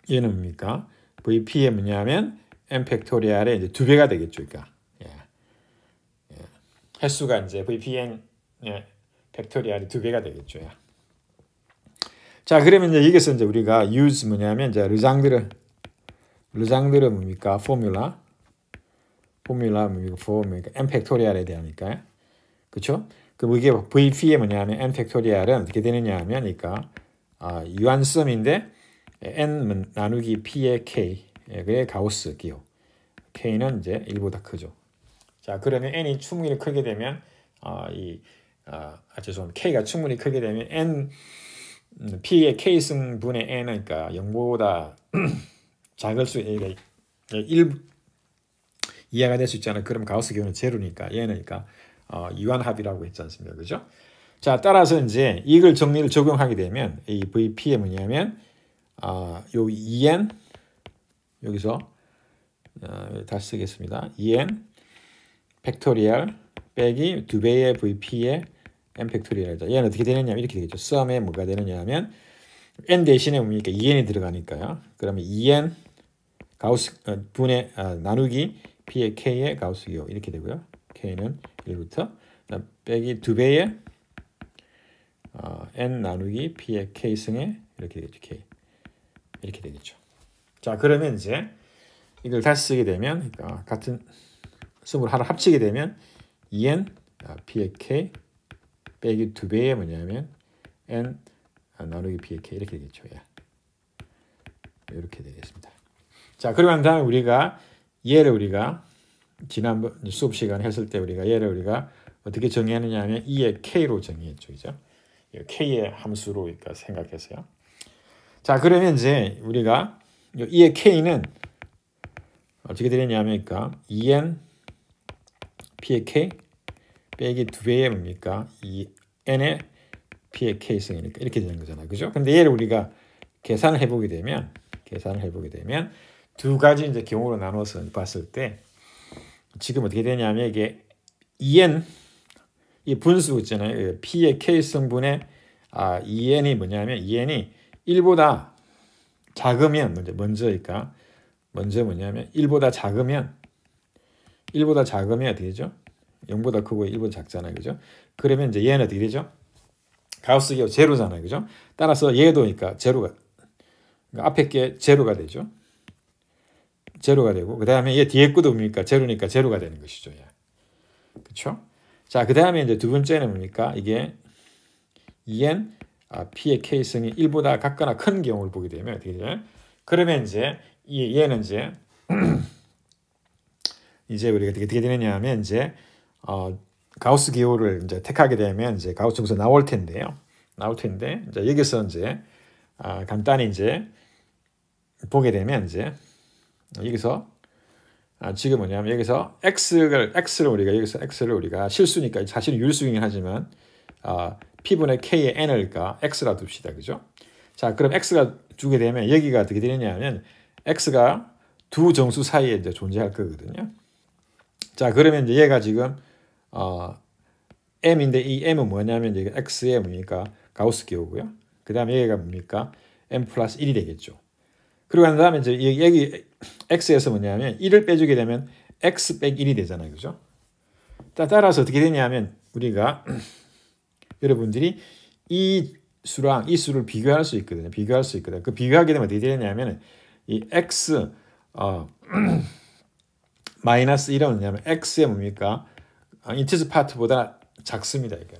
S1: 얘는 뭡니까? VP에 뭐냐면 n 팩토리얼의 이제 2배가 되겠죠. 그러니까 횟수가 이제 VPN 팩토리얼이 2배가 되겠죠. 자, 그러면 이제 여기서 이제 우리가 use 뭐냐면 이제 르장드르 뭡니까? 포뮬라 뭡니까? 뭡니까? n 팩토리얼에 대하니까. 그렇죠? 그 이게 VP에 뭐냐면 n 팩토리얼은 어떻게 되느냐 하면 그러니까 유한섬인데 n 나누기 p의 k 그게 가우스 기호. k는 이제 1보다 크죠. 자, 그러면 n이 충분히 크게 되면 죄송합니다. k가 충분히 크게 되면 n p의 k승분의 n은 그러니까 0보다 작을 수 1 이해가 될 수 있잖아요. 그럼 가우스 기호는 제로니까 얘는 그러니까 유한합이라고 했지 않습니까? 그죠? 자, 따라서 이제 이걸 정리를 적용하게 되면 이 VP에 뭐냐면 요 en 여기서 다시 쓰겠습니다. en 팩토리얼 빼기 2배의 VP의 n 팩토리얼이다. 얘는 어떻게 되느냐면 이렇게 되겠죠. sum에 뭐가 되느냐면 n 대신에 뭡니까? 2n이 들어가니까요. 그러면 2n 가우스 분의 나누기 p의 k의 가우스 기호 이렇게 되고요. k는 1부터 빼기 2배의 n 나누기 p의 k승에 이렇게 되겠죠. k 이렇게 되겠죠. 자, 그러면 이제 이걸 다시 쓰게 되면 같은 수를 하나 합치게 되면 2n p의 k 빼기 2배의 뭐냐면 n 나누기 p의 k 이렇게 되겠죠. 예. 이렇게 되겠습니다. 자, 그러고 난 다음에 우리가 얘를 우리가 지난번 수업 시간에 했을 때 얘를 우리가 어떻게 정의하느냐 하면 2의 k로 정의했죠. 그죠? k의 함수로 그러니까 생각해서요. 자, 그러면 이제 우리가 2의 k는 어떻게 되느냐면 2n p의 k 빼기 2배의 뭡니까? 2n의 p의 k승이니까 이렇게 되는 거잖아요. 그죠? 근데 얘를 우리가 계산을 해보게 되면 두 가지 이제 경우로 나눠서 봤을 때 지금 어떻게 되냐면 이게 2n 이 분수 있잖아요. p의 k 성분의 2n이 뭐냐면 2n이 1보다 작으면 먼저 뭐냐면 1보다 작으면 어떻게 되죠? 0보다 크고 1보다 작잖아요. 그죠? 그러면 이제 얘는 어떻게 되죠? 가우스 기호 제로잖아요. 그죠? 따라서 얘도 그러니까 제로가 앞에 게 제로가 되죠. 제로가 되고 그다음에 얘 뒤에 것도 뭡니까? 제로니까 제로가 되는 것이죠. 예. 그렇죠? 자, 그다음에 이제 두 번째는 뭡니까? 이게 2n p의 k승이 1보다 같거나 큰 경우를 보게 되면 어떻게 되죠? 그러면 이제 얘는 이제 우리가 어떻게 되느냐 하면 이제 가우스 기호를 이제 택하게 되면 이제 가우스 정수 나올 텐데 이제 여기서 이제 간단히 이제 보게 되면 이제 여기서 지금 뭐냐면 여기서 x를 우리가 실수니까 사실은 유일수이긴 하지만 p분의 k의 n을 x라 둡시다. 그죠? 자, 그럼 x가 주게 되면 여기가 어떻게 되느냐 하면 x가 두 정수 사이에 이제 존재할 거거든요. 자, 그러면 이제 얘가 지금 m인데 이 m은 뭐냐면 이제 x의 뭡니까? 가우스 기호고요. 그다음에 얘가 뭡니까? m 플러스 1이 되겠죠. 그리고 난 다음에 이제 여기 x에서 뭐냐면 1을 빼주게 되면 x 빼기 1이 되잖아요. 그죠? 따라서 어떻게 되냐면 우리가 여러분들이 이 수를 비교할 수 있거든요. 그 비교하게 되면 어떻게 되냐면 이 x 마이너스 1은 뭐냐면 x의 뭡니까? 인티저 파트보다 작습니다. 이게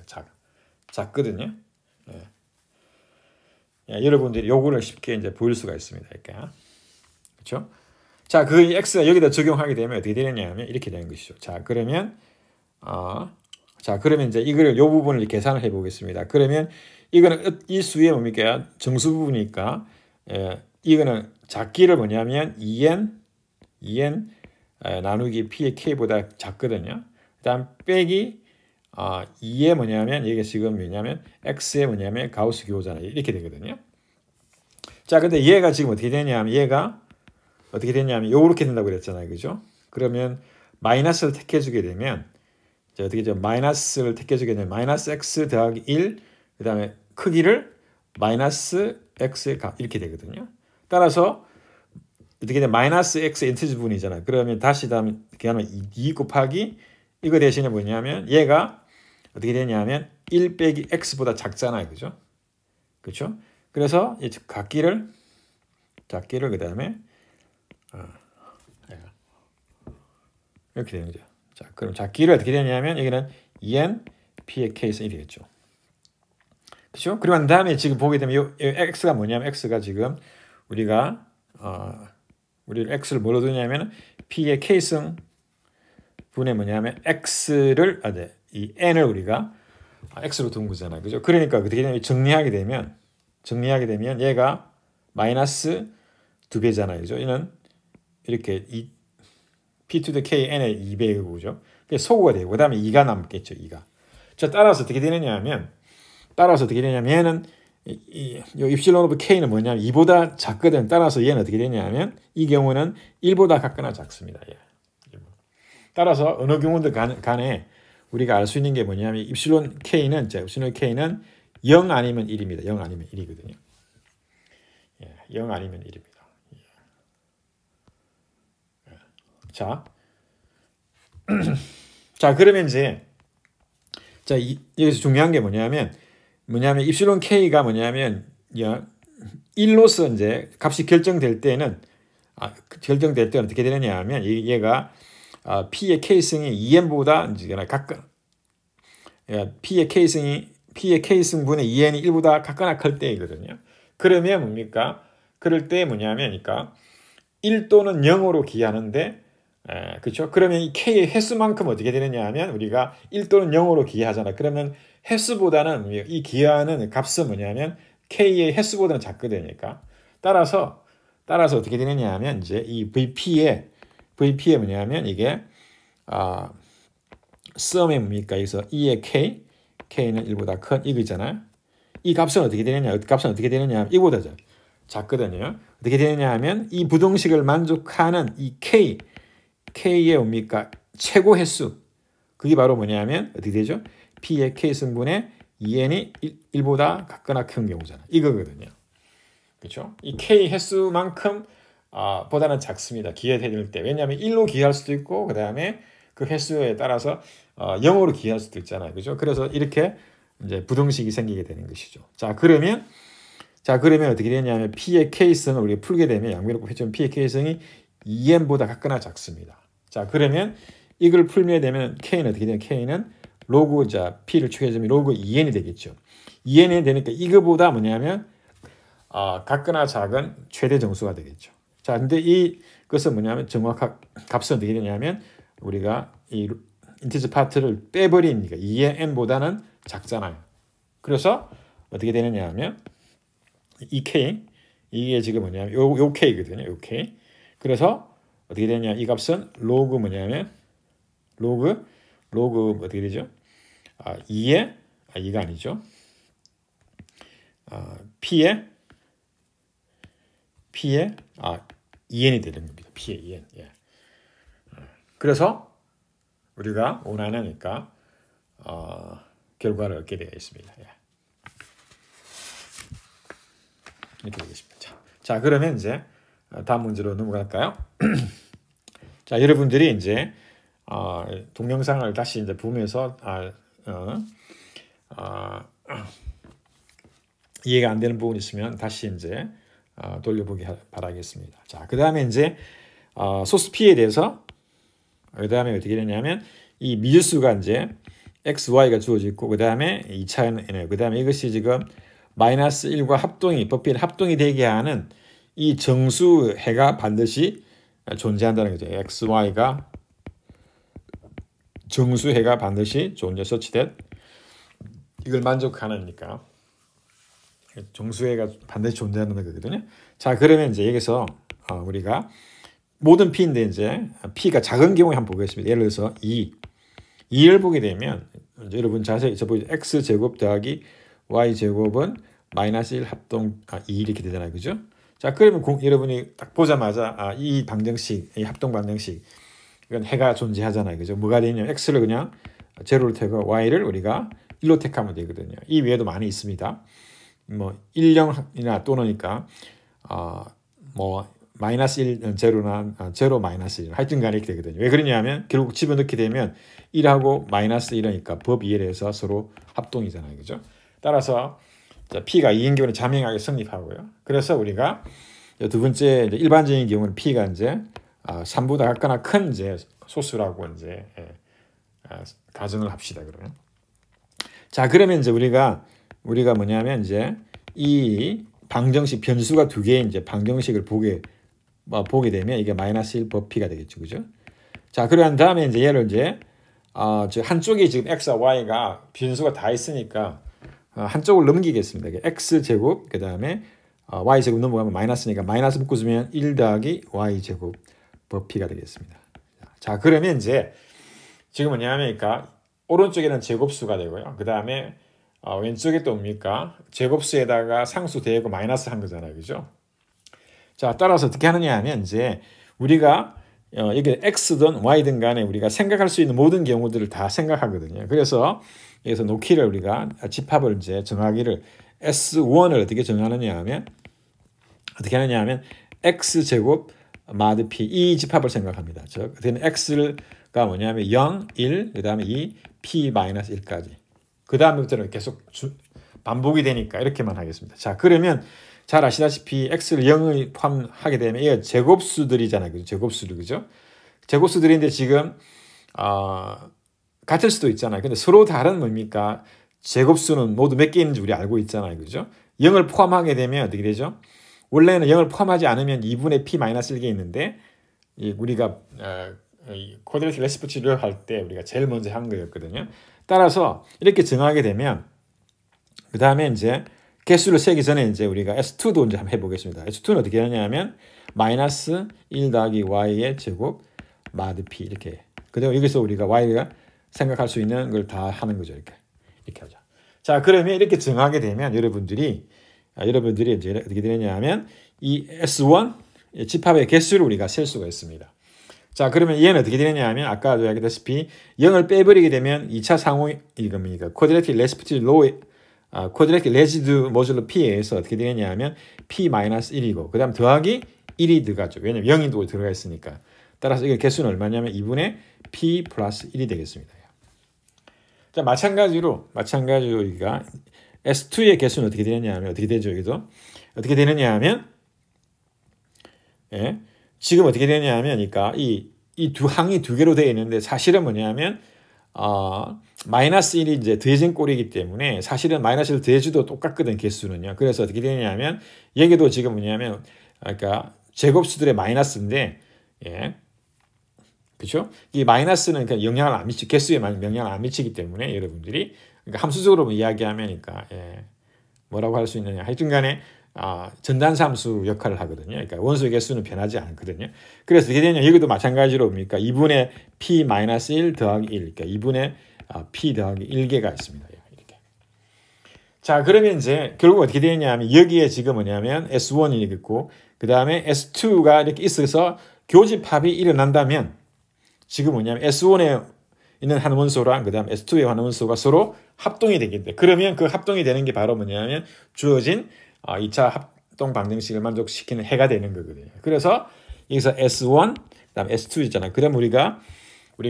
S1: 작거든요. 예. 예, 여러분들이 요거를 쉽게 이제 보일 수가 있습니다. 이렇게. 그렇죠? 자, 그 x가 여기다 적용하게 되면 어떻게 되느냐면 이렇게 되는 것이죠. 자, 그러면 이제 이거를 요 부분을 계산을 해 보겠습니다. 그러면 이거는 이 수의 뭡니까? 정수 부분이니까 이거는 작기를 뭐냐면 2n 나누기 p의 k보다 작거든요. 그다음 빼기 2의 뭐냐면 이게 지금 뭐냐면 x의 뭐냐면 가우스 기호잖아요. 이렇게 되거든요. 자, 근데 얘가 지금 어떻게 되냐면 요렇게 된다고 그랬잖아요. 그죠? 그러면 마이너스를 택해주게 되면 이제 어떻게 되죠? 마이너스를 택해주게 되면 마이너스 x 더하기 1 그다음에 크기를 마이너스 x의 값 이렇게 되거든요. 따라서 어떻게 되면 마이너스 x 인티저 부분이잖아요. 그러면 다시 이렇게 하면 2 곱하기 이거 대신에 뭐냐면 얘가 어떻게 되냐면 1 빼기 x보다 작잖아요. 그죠? 그렇죠? 그래서 이 작기를 그다음에 이렇게 되는 거죠. 자, 그럼 작기를 어떻게 되냐면 여기는 2n p의 k에서 1이 되겠죠. 그렇죠? 그리고 난 다음에 지금 보게 되면 요 x가 뭐냐면 x가 지금 우리가 우리 x를 뭐로 두냐면 p의 k승 분의 뭐냐면 x를 이 n을 우리가 x로 둔 거잖아요. 그죠? 그러니까 어떻게 되냐면 정리하게 되면 얘가 마이너스 2배잖아요. 그죠? 얘는 이렇게 p to the k n의 2배이고 그죠? 소구가 되고 그다음에 2가 남겠죠. 2가. 자, 따라서 어떻게 되느냐면 얘는 이 입실론 오브 k는 뭐냐면 2보다 작거든. 따라서 얘는 어떻게 되냐면 이 경우는 1보다 같거나 작습니다. 예. 따라서 어느 경우든 간에 우리가 알 수 있는 게 뭐냐면 입실론 k는 0 아니면 1입니다. 0 아니면 1이거든요. 예, 0 아니면 1입니다. 예. 자, 그러면 이제 여기서 중요한 게 뭐냐면 입실론 k가 뭐냐면 1로서 이제 값이 결정될 때는 어떻게 되느냐 하면 얘가 P의 K승이 2n보다 이제 P의 K승분의 2n이 1보다 같거나 클 때이거든요. 그러면 뭡니까? 그럴 때 뭐냐면, 그러니까 1 또는 0으로 기하는데, 그렇죠? 그러면 이 K의 횟수만큼 어떻게 되느냐 하면 우리가 1 또는 0으로 기하잖아. 그러면 횟수보다는 이 기하는 값은 뭐냐면 K의 횟수보다는 작거든요. 따라서 어떻게 되느냐 하면 이제 이 VP에 뭐냐면 이게 sum이 뭡니까? 여기서 E의 K는 1보다 큰 이거잖아요. 이 값은 어떻게 되느냐? 하면 이보다 작거든요. 어떻게 되느냐 하면 이 부등식을 만족하는 이 K의 뭡니까? 최고 횟수. 그게 바로 뭐냐면 어떻게 되죠? P의 K승분의 2n이 1보다 같거나 큰 경우잖아. 이거거든요. 그렇죠? 이 K 횟수만큼 보다는 작습니다. 기하될 때. 왜냐하면 1로 기할 수도 있고 그 다음에 그 횟수에 따라서 0으로 기할 수도 있잖아요. 그죠? 그래서 이렇게 이제 부등식이 생기게 되는 것이죠. 자, 그러면 어떻게 되냐면 P의 K승을 우리가 풀게 되면 양면으로 해주면 P의 K승이 2n보다 같거나 작습니다. 자, 그러면 이걸 풀게 되면 K는 어떻게 되냐? K는 로그 P를 추가해주면 로그 2n이 되겠죠. 2n이 되니까 이거보다 뭐냐면 같거나 작은 최대 정수가 되겠죠. 자, 근데 이것은 뭐냐면 정확한 값은 어떻게 되냐면 우리가 이 인티저 파트를 빼버리니까 2n보다는 작잖아요. 그래서 어떻게 되느냐 하면 이 K, 이게 지금 뭐냐면 요 K거든요. 요 K. 그래서 어떻게 되냐? 이 값은 로그 뭐냐면 로그 어떻게 되죠? 2의 2가 아니죠. P의 2n이 되는 겁니다. P의 2n. 예. 그래서 우리가 원하니까 결과를 얻게 되어 있습니다. 예. 이렇게 되겠습니다. 자, 그러면 이제 다음 문제로 넘어갈까요? 자, 여러분들이 이제 동영상을 다시 이제 보면서 이해가 안 되는 부분이 있으면 다시 이제 돌려보기 바라겠습니다. 자, 그 다음에 이제 소스 P에 대해서 그 다음에 어떻게 되냐면 이 미지수가 이제 x, y가 주어져 있고 그 다음에 2차는 그 다음에 이것이 지금 마이너스 1과 합동이 되게 하는 이 정수해가 반드시 존재한다는 거죠. x, y가 정수해가 반드시 such 이걸 만족하니까 정수해가 반드시 존재하는 거거든요. 자, 그러면 이제 여기서 우리가 모든 p인데 이제 p가 작은 경우에 한번 보겠습니다. 예를 들어서 2를 보게 되면 여러분 자세히 보죠. x 제곱 더하기 y 제곱은 마이너스 1 합동 2 이렇게 되잖아요. 그죠? 자, 그러면 여러분이 딱 보자마자 이 방정식, 이 합동 방정식 이건 해가 존재하잖아요. 그죠? 뭐가 되냐면 x를 그냥 제로로 택하고 y를 우리가 1로 택하면 되거든요. 이 외에도 많이 있습니다. 뭐 1, 0이나 또는니까 뭐 마이너스 1 제로나 제로 마이너스 1 하여튼 간에 이렇게 되거든요. 왜 그러냐면 결국 집어넣게 되면 1하고 마이너스 1이니까 법 2에 대해서 서로 합동이잖아요. 그죠? 따라서 P가 2인 경우는 자명하게 성립하고요. 그래서 우리가 두 번째 이제 일반적인 경우는 P가 이제 3보다 같거나 큰 이제 소수라고 이제 가정을 합시다. 그러면 자, 그러면 이제 우리가 뭐냐면 이제 이 방정식 변수가 두 개의 이제 방정식을 보게 되면 이게 마이너스 1 법 P가 되겠죠. 그죠? 자, 그러한 다음에 이제 얘를 이제 한쪽에 지금 x와 y가 변수가 다 있으니까 한쪽을 넘기겠습니다. x 제곱 그 다음에 y 제곱 넘어가면 마이너스니까 마이너스 묶어주면 1 더하기 y 제곱 법 P가 되겠습니다. 자, 그러면 이제 지금 뭐냐면 그러니까 오른쪽에는 제곱수가 되고요. 그 다음에 왼쪽에 또 뭡니까? 제곱수에다가 상수 대고 마이너스 한 거잖아요. 그죠? 자, 따라서 어떻게 하느냐 하면 이제 우리가 이게 x든 y든 간에 우리가 생각할 수 있는 모든 경우들을 다 생각하거든요. 그래서 여기서 놓기를 우리가 집합을 이제 정하기를 S1을 어떻게 정하느냐 하면 x 제곱 마드 p 이 집합을 생각합니다. 즉, 그때는 x가 뭐냐면 0, 1, 그 다음에 2, p 마이너스 1까지. 그 다음부터는 계속 반복이 되니까 이렇게만 하겠습니다. 자, 그러면 잘 아시다시피 x를 0을 포함하게 되면 이게 제곱수들이잖아요. 그죠? 제곱수들, 그죠? 제곱수들인데 지금 같을 수도 있잖아요. 근데 서로 다른 뭡니까? 제곱수는 모두 몇 개 있는지 우리 알고 있잖아요. 그죠? 0을 포함하게 되면 어떻게 되죠? 원래는 0을 포함하지 않으면 2분의 p-1개 있는데 우리가 쿼드레틱 레시피를 할 때 우리가 제일 먼저 한 거였거든요. 따라서 이렇게 정하게 되면 그 다음에 이제 개수를 세기 전에 이제 우리가 S2도 이제 한번 해보겠습니다. S2는 어떻게 하냐면 마이너스 1 더하기 y의 제곱 마드 p 이렇게. 그리고 여기서 우리가 y가 생각할 수 있는 걸 다 하는 거죠. 이렇게 하죠. 자, 그러면 이렇게 정하게 되면 여러분들이 이제 어떻게 되느냐 면 이 S1 집합의 개수를 우리가 셀 수가 있습니다. 자, 그러면 얘는 어떻게 되느냐 면 아까도 이야기했다시피 0을 빼버리게 되면 2차 상호 이겁니다. 쿼드레틱 레시피티 로우 쿼드레틱 레지드 모듈로 p에 의해서 어떻게 되느냐 하면 p-1이고 그 다음 더하기 1이 들어가죠. 왜냐면 0인도 들어가 있으니까. 따라서 이게 개수는 얼마냐면 2분의 p 플러스 1이 되겠습니다. 자, 마찬가지로 우리가 S2의 개수는 어떻게 되느냐 하면 어떻게 되죠? 여기도 어떻게 되느냐 하면 지금 어떻게 되느냐 하면 그러니까 이 두 항이 두 개로 되어 있는데 사실은 뭐냐면 마이너스 1이 이제 더해진 꼴이기 때문에 사실은 마이너스 1을 더해줘도 똑같거든, 개수는요. 그래서 어떻게 되느냐면 여기도 지금 뭐냐면 그러니까 제곱수들의 마이너스인데 그렇죠? 이 마이너스는 그러니까 영향을 안 미치 개수에 영향을 안 미치기 때문에 여러분들이 그러니까 함수적으로 이야기하면 그러니까 뭐라고 할 수 있느냐 하여튼간에 전단함수 역할을 하거든요. 그러니까 원소의 개수는 변하지 않거든요. 그래서 어떻게 되냐 여기도 마찬가지로 뭡니까 2분의 p-1 더하기 1 그러니까 2분의 p 더하기 1개가 있습니다. 이렇게. 자, 그러면 이제 결국 어떻게 되느냐면 여기에 지금 뭐냐면 S1이 있고 그 다음에 S2가 이렇게 있어서 교집합이 일어난다면 지금 뭐냐면 S1에 있는 한 원소랑 그 다음 S2의 한 원소가 서로 합동이 되겠는데 그러면 그 합동이 되는 게 바로 뭐냐면 주어진 2차 합동 방정식을 만족시키는 해가 되는 거거든요. 그래서 여기서 S1, 그 다음 S2 있잖아요. 그럼 우리가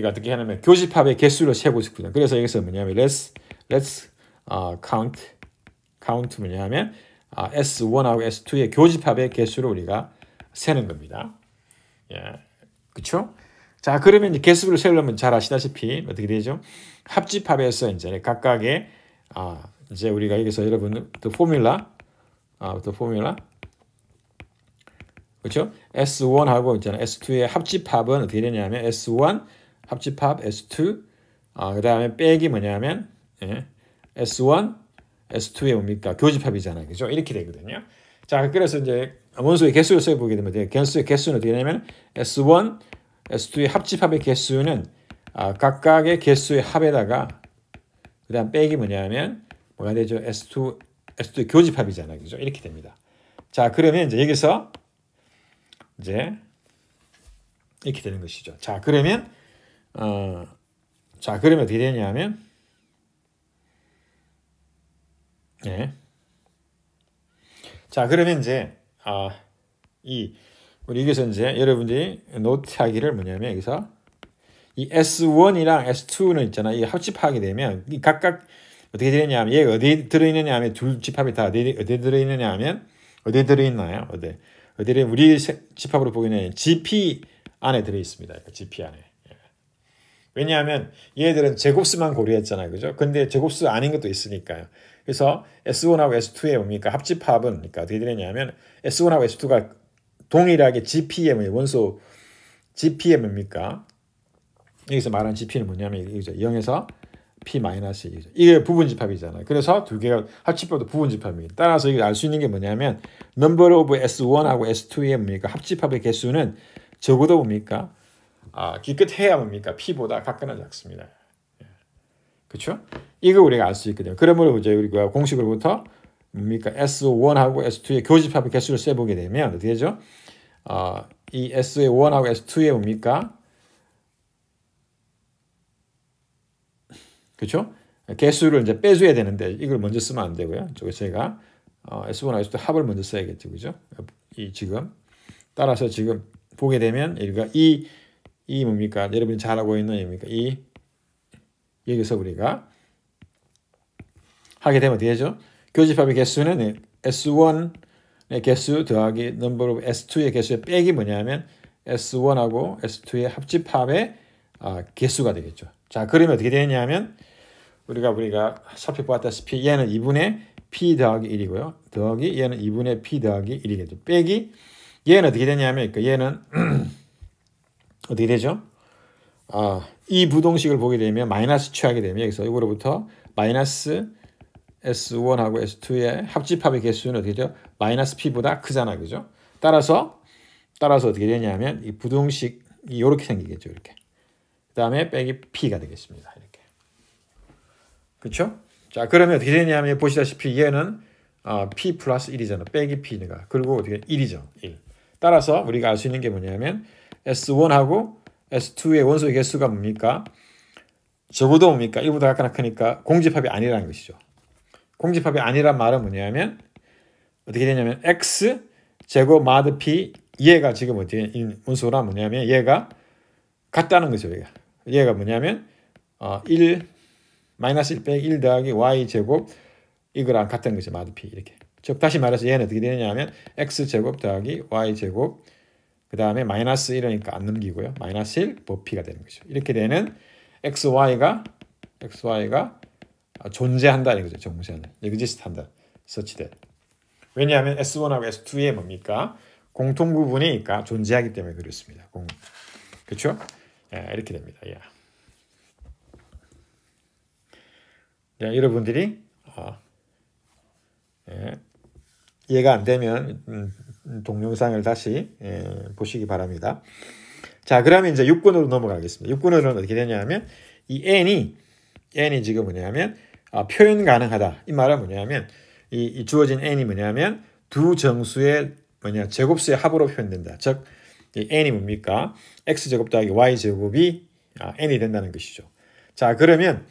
S1: 어떻게 하냐면 교집합의 개수를 세고 있거든요. 그래서 여기서 뭐냐면 let's count 뭐냐면 S1하고 S2의 교집합의 개수를 우리가 세는 겁니다. 그렇죠? 자, 그러면 이제 개수를 세우려면 잘 아시다시피 어떻게 되죠? 합집합에서 이제 각각의 이제 우리가 여기서 여러분 또 포뮬라 그렇죠? S1하고 있잖아요. S2의 합집합은 어떻게 되냐면 S1 합집합 S2 그다음에 빼기 뭐냐면 S1 S2의 뭡니까? 교집합이잖아요. 그죠? 이렇게 되거든요. 자, 그래서 이제 원소의 개수를 써 보게 되면 개수의 개수는 어떻게 되냐면 S1 S2의 합집합의 개수는 각각의 개수의 합에다가 그다음 빼기 뭐냐면 뭐가 되죠? S2의 교집합이잖아요. 그죠? 이렇게 됩니다. 자, 그러면 이제 여기서 이제 이렇게 되는 것이죠. 자, 그러면 어떻게 되냐면 자, 그러면 이제 우리 여기서 이제 여러분들이 노트하기를 뭐냐면 여기서 이 S1이랑 S2는 있잖아. 이 합집하게 되면 이 각각 어떻게 되느냐 하면 얘가 어디에 들어있느냐 하면 둘 집합이 다 어디에 들어있느냐 하면 어디에 들어있나요? 어디에 우리 집합으로 보기에는 GP 안에 들어있습니다. GP 안에. 왜냐하면 얘들은 제곱수만 고려했잖아요. 그죠? 근데 제곱수 아닌 것도 있으니까요. 그래서 S1하고 S2의 뭡니까? 합집합은 그러니까 어떻게 되느냐면 S1하고 S2가 동일하게 GP의 원소 GP의 뭡니까? 여기서 말하는 GP는 뭐냐면 이거죠. 0에서 P-1이죠. 이게 부분집합이잖아요. 그래서 두 개가 합집합도 부분집합입니다. 따라서 이걸 알 수 있는 게 뭐냐면 number of S1하고 S2의 뭡니까? 합집합의 개수는 적어도 뭡니까? 기껏해야 뭡니까? P보다 각각은 작습니다. 그렇죠? 이거 우리가 알 수 있거든요. 그러므로 이제 우리가 공식으로부터 뭡니까? S1하고 S2의 교집합의 개수를 세보게 되면 어떻게 되죠? 이 S1하고 S2의 뭡니까? 그렇죠? 개수를 이제 빼줘야 되는데 이걸 먼저 쓰면 안 되고요. 저거 제가 S1하고 S2 합을 먼저 써야겠죠. 그죠? 지금 따라서 지금 보게 되면 우리가 이 뭡니까? 여러분이 잘 알고 있는 뭡니까? 여기서 우리가 하게 되면 어떻게 되죠? 교집합의 개수는 S1 개수 더하기 number of S2의 개수의 빼기 뭐냐면 S1하고 S2의 합집합의 개수가 되겠죠. 자, 그러면 어떻게 되냐면 우리가 살펴보았다시피 얘는 2분의 P 더하기 1이고요. 더하기 얘는 2분의 P 더하기 1이겠죠. 빼기 얘는 어떻게 되냐면 얘는 어떻게 되죠? 이 부동식을 보게 되면 마이너스 취하게 되면 여기서 이거로부터 마이너스 S1하고 S2의 합집합의 개수는 어떻게 되죠? 마이너스 P보다 크잖아. 그죠? 따라서 어떻게 되냐면 이 부동식이 이렇게 생기겠죠. 이렇게. 그 다음에 빼기 P가 되겠습니다. 이렇게. 그렇죠? 자, 그러면 어떻게 되냐면 보시다시피 얘는 P 플러스 1이잖아. 빼기 P가. 그리고 어떻게 1이죠. 1. 따라서 우리가 알 수 있는 게 뭐냐면 S1하고 S2의 원소의 개수가 뭡니까? 적어도 뭡니까? 1보다 같거나 크니까 공집합이 아니라는 것이죠. 공집합이 아니란 말은 뭐냐면 어떻게 되냐면 X 제곱 마드 P 얘가 지금 어떻게 원소라 뭐냐면 얘가 같다는 거죠. 얘가 뭐냐면 1 마이너스 1 빼기 1 더하기 Y 제곱 이거랑 같다는 거죠. 마드 P 이렇게. 즉 다시 말해서 얘는 어떻게 되냐면 X 제곱 더하기 Y 제곱 그 다음에 마이너스 1이니까 안 넘기고요. 마이너스 1 버피가 되는 거죠. 이렇게 되는 XY가 존재한다는 거죠. 존재한다. exist한다. such that. 왜냐하면 S1하고 S2의 뭡니까? 공통 부분이니까 존재하기 때문에 그렇습니다. 그렇죠? 이렇게 됩니다. 여러분들이 이해가 안 되면 동영상을 다시 보시기 바랍니다. 자, 그러면 이제 6권으로 넘어가겠습니다. 6권으로는 어떻게 되냐면 이 n이 지금 뭐냐면 표현 가능하다. 이 말은 뭐냐면 이 주어진 n이 뭐냐면 두 정수의 제곱수의 합으로 표현된다. 즉 이 n이 뭡니까? x제곱 더하기 y제곱이 n이 된다는 것이죠. 자, 그러면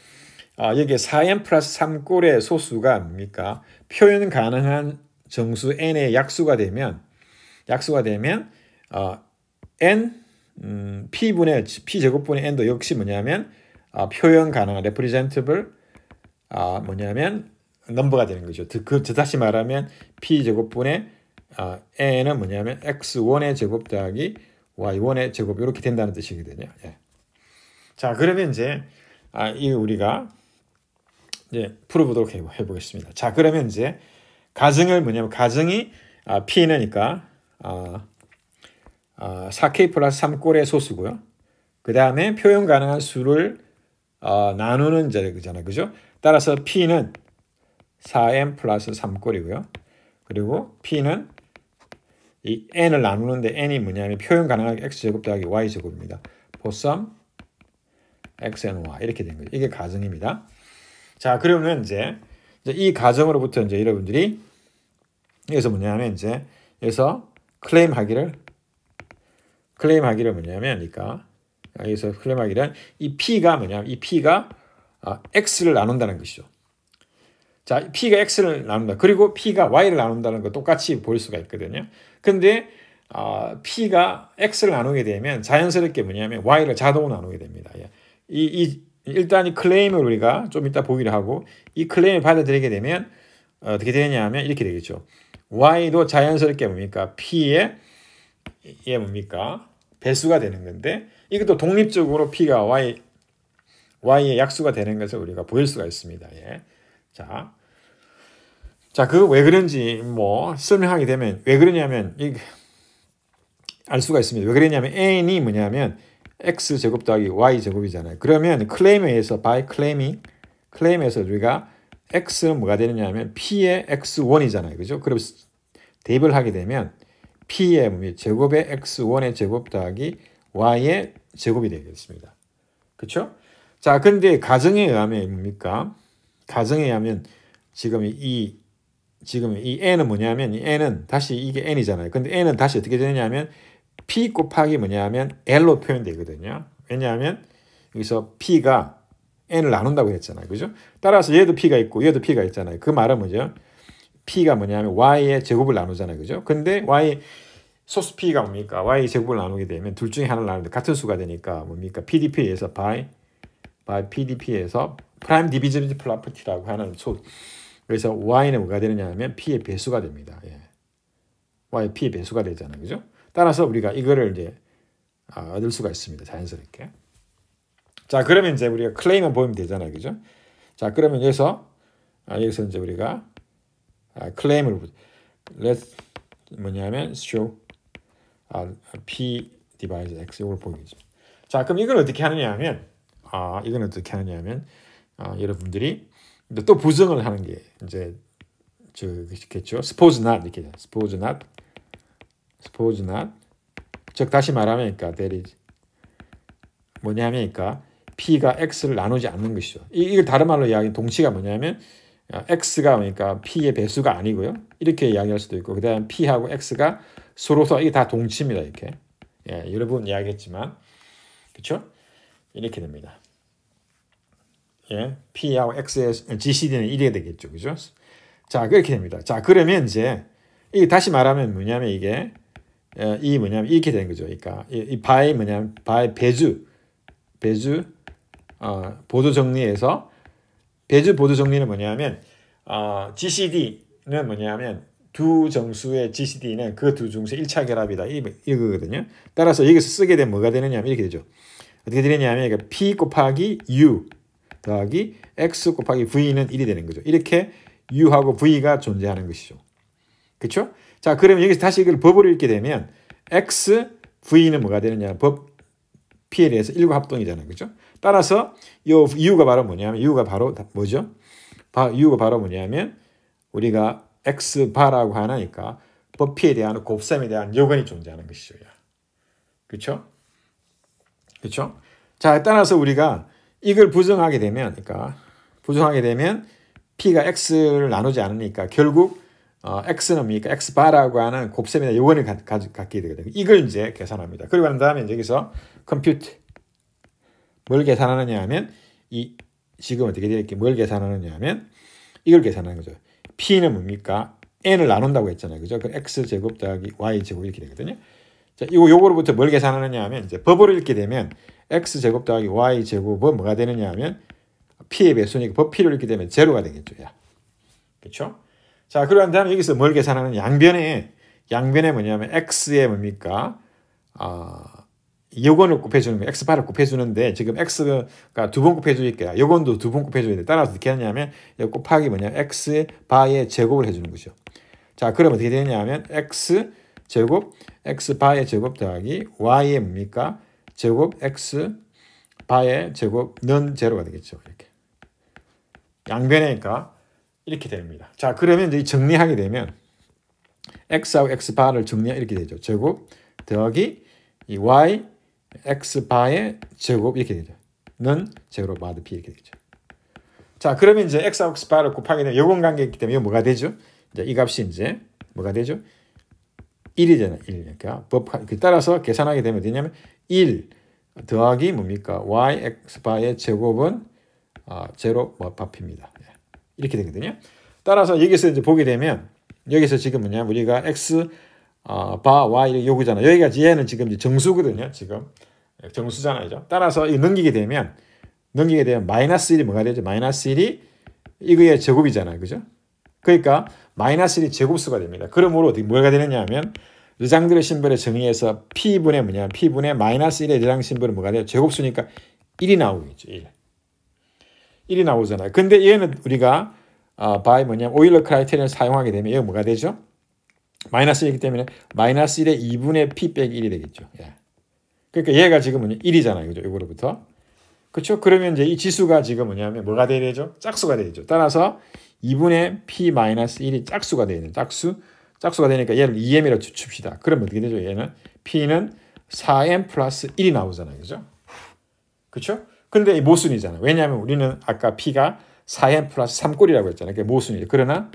S1: 여기에 4n 플러스 3꼴의 소수가 뭡니까? 표현 가능한 정수 n의 약수가 되면 n p제곱분의 n도 역시 뭐냐면 표현 가능한 representable 뭐냐면 넘버가 되는 거죠. 다시 말하면 p제곱분의 n은 뭐냐면 x1의 제곱 더하기 y1의 제곱 이렇게 된다는 뜻이거든요. 자, 그러면 이제 우리가 이제 풀어보도록 해보겠습니다. 자, 그러면 이제 가정이 p는니까 4k 플러스 3꼴의 소수고요. 그 다음에 표현 가능한 수를 나누는 자잖아요. 그죠? 따라서 p는 4n 플러스 3꼴이고요. 그리고 p는 이 n을 나누는데 n이 뭐냐면 표현 가능한 x제곱 더하기 y제곱입니다. for some x and y 이렇게 된 거죠. 이게 가정입니다. 자, 그러면 이제 이 가정으로부터 이제 여러분들이 여기서 뭐냐면 이제 여기서 클레임하기를 뭐냐면 여기서 클레임하기를 이 p가 뭐냐면 이 p가 x를 나눈다는 것이죠. 자, p가 x를 나눈다. 그리고 p가 y를 나눈다는 거 똑같이 볼 수가 있거든요. 근데 p가 x를 나누게 되면 자연스럽게 뭐냐면 y를 자동으로 나누게 됩니다. 일단 이 클레임을 우리가 좀 이따 보기로 하고 이 클레임을 받아들이게 되면 어떻게 되냐면 이렇게 되겠죠. y도 자연스럽게 뭡니까? p의 뭡니까? 배수가 되는 건데 이것도 독립적으로 p가 y의 약수가 되는 것을 우리가 보일 수가 있습니다. 자, 그 왜 그런지 설명하게 되면 왜 그러냐면 알 수가 있습니다. 왜 그러냐면 n이 뭐냐면 x제곱 더하기 y제곱이잖아요. 그러면 클레임에 의해서 클레임에서 우리가 x는 뭐가 되느냐면 p의 x1이잖아요. 그죠? 그럼 대입을 하게 되면 p의 제곱의 x1의 제곱 더하기 y의 제곱이 되겠습니다. 그렇죠? 자, 근데 가정에 의하면 뭡니까? 가정에 의하면 지금 이 n은 뭐냐면 이 n은 다시 이게 n이잖아요. 근데 n은 다시 어떻게 되냐면 p 곱하기 뭐냐면 l로 표현되거든요. 왜냐하면 여기서 p가 n을 나눈다고 했잖아요. 그죠? 따라서 얘도 p가 있고 얘도 p가 있잖아요. 그 말은 뭐죠? p가 뭐냐면 y의 제곱을 나누잖아요. 그죠? 근데 소수 p가 뭡니까? y 제곱을 나누게 되면 둘 중에 하나를 나누는데 같은 수가 되니까 뭡니까? PDP에서 by PDP에서 prime divisibility property라고 하는 그래서 y는 뭐가 되느냐 하면 p의 배수가 됩니다. y p 배수가 되잖아요, 그죠? 따라서 우리가 이거를 이제 얻을 수가 있습니다, 자연스럽게. 자, 그러면 이제 우리가 클레임을 보면 되잖아요, 그죠? 자, 그러면 여기서 이제 우리가 클레임을 뭐냐면 show p divides x 이걸 보겠죠. 자, 그럼 이걸 어떻게 하느냐 하면 여러분들이 또 부정을 하는 게 이제 저겠죠. suppose not 이렇게 suppose not 즉 다시 말하면 그러니까 that is 뭐냐면 그러니까 p가 x를 나누지 않는 것이죠. 이걸 다른 말로 이야기하는 동치가 뭐냐면 x가 그러니까 p의 배수가 아니고요. 이렇게 이야기할 수도 있고 그다음 p하고 x가 서로서 이게 다 동치입니다. 이렇게 여러 번 이야기했지만 그렇죠? 이렇게 됩니다. p하고 x의 GCD는 1이 되겠죠, 그죠? 자, 그렇게 됩니다. 자, 그러면 이제 이게 다시 말하면 뭐냐면 이게 이 뭐냐면 이렇게 되는 거죠. 그러니까 이 바의 뭐냐면 바의 배주 보도 정리에서 배주 보도 정리는 뭐냐면 GCD는 뭐냐면 두 정수의 GCD는 그 두 정수의 1차 결합이다 이거거든요. 따라서 여기서 쓰게 되면 뭐가 되느냐면 이렇게 되죠. 어떻게 되느냐면 그러니까 P 곱하기 U 더하기 X 곱하기 V는 1이 되는 거죠. 이렇게 U하고 V가 존재하는 것이죠. 그렇죠? 자, 그러면 여기서 다시 이걸 법으로 읽게 되면 X, V는 뭐가 되느냐? 법 P에 대해서 일과 합동이잖아요. 그렇죠? 따라서 이 U가 바로 뭐냐면 U가 바로 뭐죠? U가 바로 뭐냐면 우리가 X 바라고 하니까 법 P에 대한 곱셈에 대한 요건이 존재하는 것이죠. 그렇죠? 그렇죠? 자, 따라서 우리가 이걸 부정하게 되면 P가 X를 나누지 않으니까 결국 X는 뭡니까? X바라고 하는 곱셈이나 요건을 갖게 되거든요. 이걸 이제 계산합니다. 그리고 난 다음에 여기서 compute 뭘 계산하느냐 하면 지금 어떻게 되어 있게 뭘 계산하느냐 하면 이걸 계산하는 거죠. P는 뭡니까? N을 나눈다고 했잖아요. 그죠? 그 X제곱 더하기 Y제곱 이렇게 되거든요. 자, 요거로부터 뭘 계산하느냐 하면 이제 법으로 읽게 되면 X제곱 더하기 Y제곱은 뭐가 되느냐 하면 P의 배수니까 법 P로 읽게 되면 제로가 되겠죠. 그렇죠? 자, 그러한 다음에 여기서 뭘 계산하는 양변에 뭐냐면 X에 뭡니까? 요건을 곱해주는 거예요. X바를 곱해주는데 지금 X가 두 번 곱해주니까 요건도 두 번 곱해줘야 돼. 따라서 어떻게 하냐면 곱하기 뭐냐면 X의 바의 제곱을 해주는 거죠. 자, 그럼 어떻게 되느냐 하면 X제곱 X바의 제곱 더하기 Y의 뭡니까? 제곱 X바의 제곱는 제로가 되겠죠. 이렇게 양변이니까 이렇게 됩니다. 자, 그러면 이제 정리하게 되면 X하고 X바를 이렇게 되죠. 제곱 더하기 이 Y X바의 제곱 이렇게 되죠. 는 제로 마드 P 이렇게 되죠. 자, 그러면 이제 X하고 X바를 곱하게 되면 요건 관계가 있기 때문에 이거 뭐가 되죠? 이제 이 값이 이제 뭐가 되죠? 1이잖아요. 1. 그러니까 따라서 계산하게 되면 되냐면 1 더하기 뭡니까? Y X바의 제곱은 제로 마피입니다. 이렇게 되거든요. 따라서 여기서 이제 보게 되면 여기서 지금 뭐냐 우리가 x 바 y 요구잖아. 여기가 얘는 지금 정수거든요. 지금 정수잖아요. 따라서 이 넘기게 되면 마이너스 1이 뭐가 되죠? 마이너스 1이 이거의 제곱이잖아요. 그죠? 그러니까 마이너스 1이 제곱수가 됩니다. 그러므로 뭐가 되느냐 하면 르장들의 심벌을 정의해서 P분의 뭐냐 P분의 마이너스 1의 르장 심벌은 뭐가 돼요? 제곱수니까 1이 나오겠죠. 1이 나오잖아요. 근데 얘는 우리가 by 뭐냐면 오일러 크라이테리언을 사용하게 되면 얘가 뭐가 되죠? 마이너스 1이기 때문에 마이너스 1의 2분의 P 빼기 1이 되겠죠. 그러니까 얘가 지금 뭐냐 1이잖아요. 그죠? 이거로부터. 그렇죠? 그러면 이제 이 지수가 지금 뭐냐면 뭐가 돼야 되죠? 짝수가 되죠. 따라서 2분의 P 마이너스 1이 짝수가 되는 짝수가 되니까 얘를 2m이라고 줍시다. 그러면 어떻게 되죠? 얘는 P는 4m 플러스 1이 나오잖아요. 그죠? 그렇죠? 근데 이 모순이잖아요. 왜냐하면 우리는 아까 P가 4m 플러스 3꼴이라고 했잖아요. 그게 모순이죠. 그러나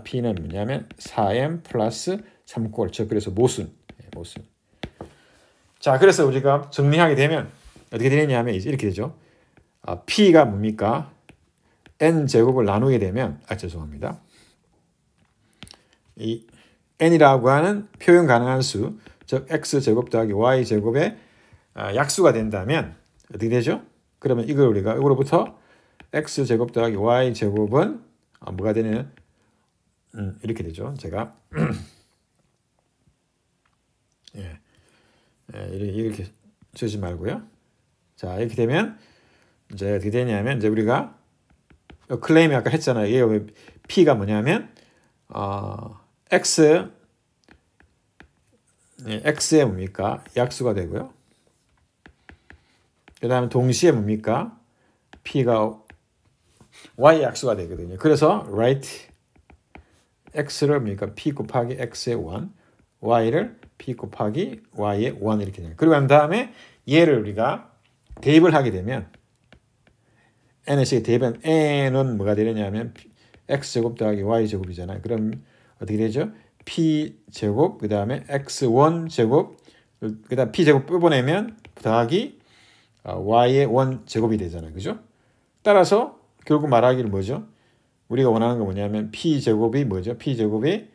S1: P는 뭐냐면 4m 플러스 3꼴. 그래서 모순. 자, 그래서 우리가 정리하게 되면 어떻게 되느냐 하면 이렇게 되죠. P가 뭡니까? N제곱을 나누게 되면 죄송합니다. 이 N이라고 하는 표현 가능한 수, 즉 X제곱 더하기 Y제곱의 약수가 된다면 어떻게 되죠? 그러면 이걸 우리가 이거로부터 X제곱 더하기 Y제곱은 뭐가 되냐면 이렇게 되죠. 제가 예. 이렇게 쓰지 말고요. 자, 이렇게 되면 이제 어떻게 되냐면 이제 우리가 클레임이 아까 했잖아요. 이게 P가 뭐냐면 X의 뭡니까? 약수가 되고요. 그 다음에 동시에 뭡니까? P가 Y 약수가 되거든요. 그래서 write X를 뭡니까? P 곱하기 X의 1, Y를 P 곱하기 Y의 1 이렇게 돼요. 그리고 난 다음에 얘를 우리가 대입을 하게 되면 nx에 대입은 n은 뭐가 되느냐면 x제곱 더하기 y제곱이잖아요. 그럼 어떻게 되죠? p제곱 그 다음에 x1제곱 그 다음 p제곱 뽑아내면 더하기 y의 1제곱이 되잖아요. 그죠? 따라서 결국 말하기를 뭐죠? 우리가 원하는 건 뭐냐면 p제곱이 뭐죠? p제곱분의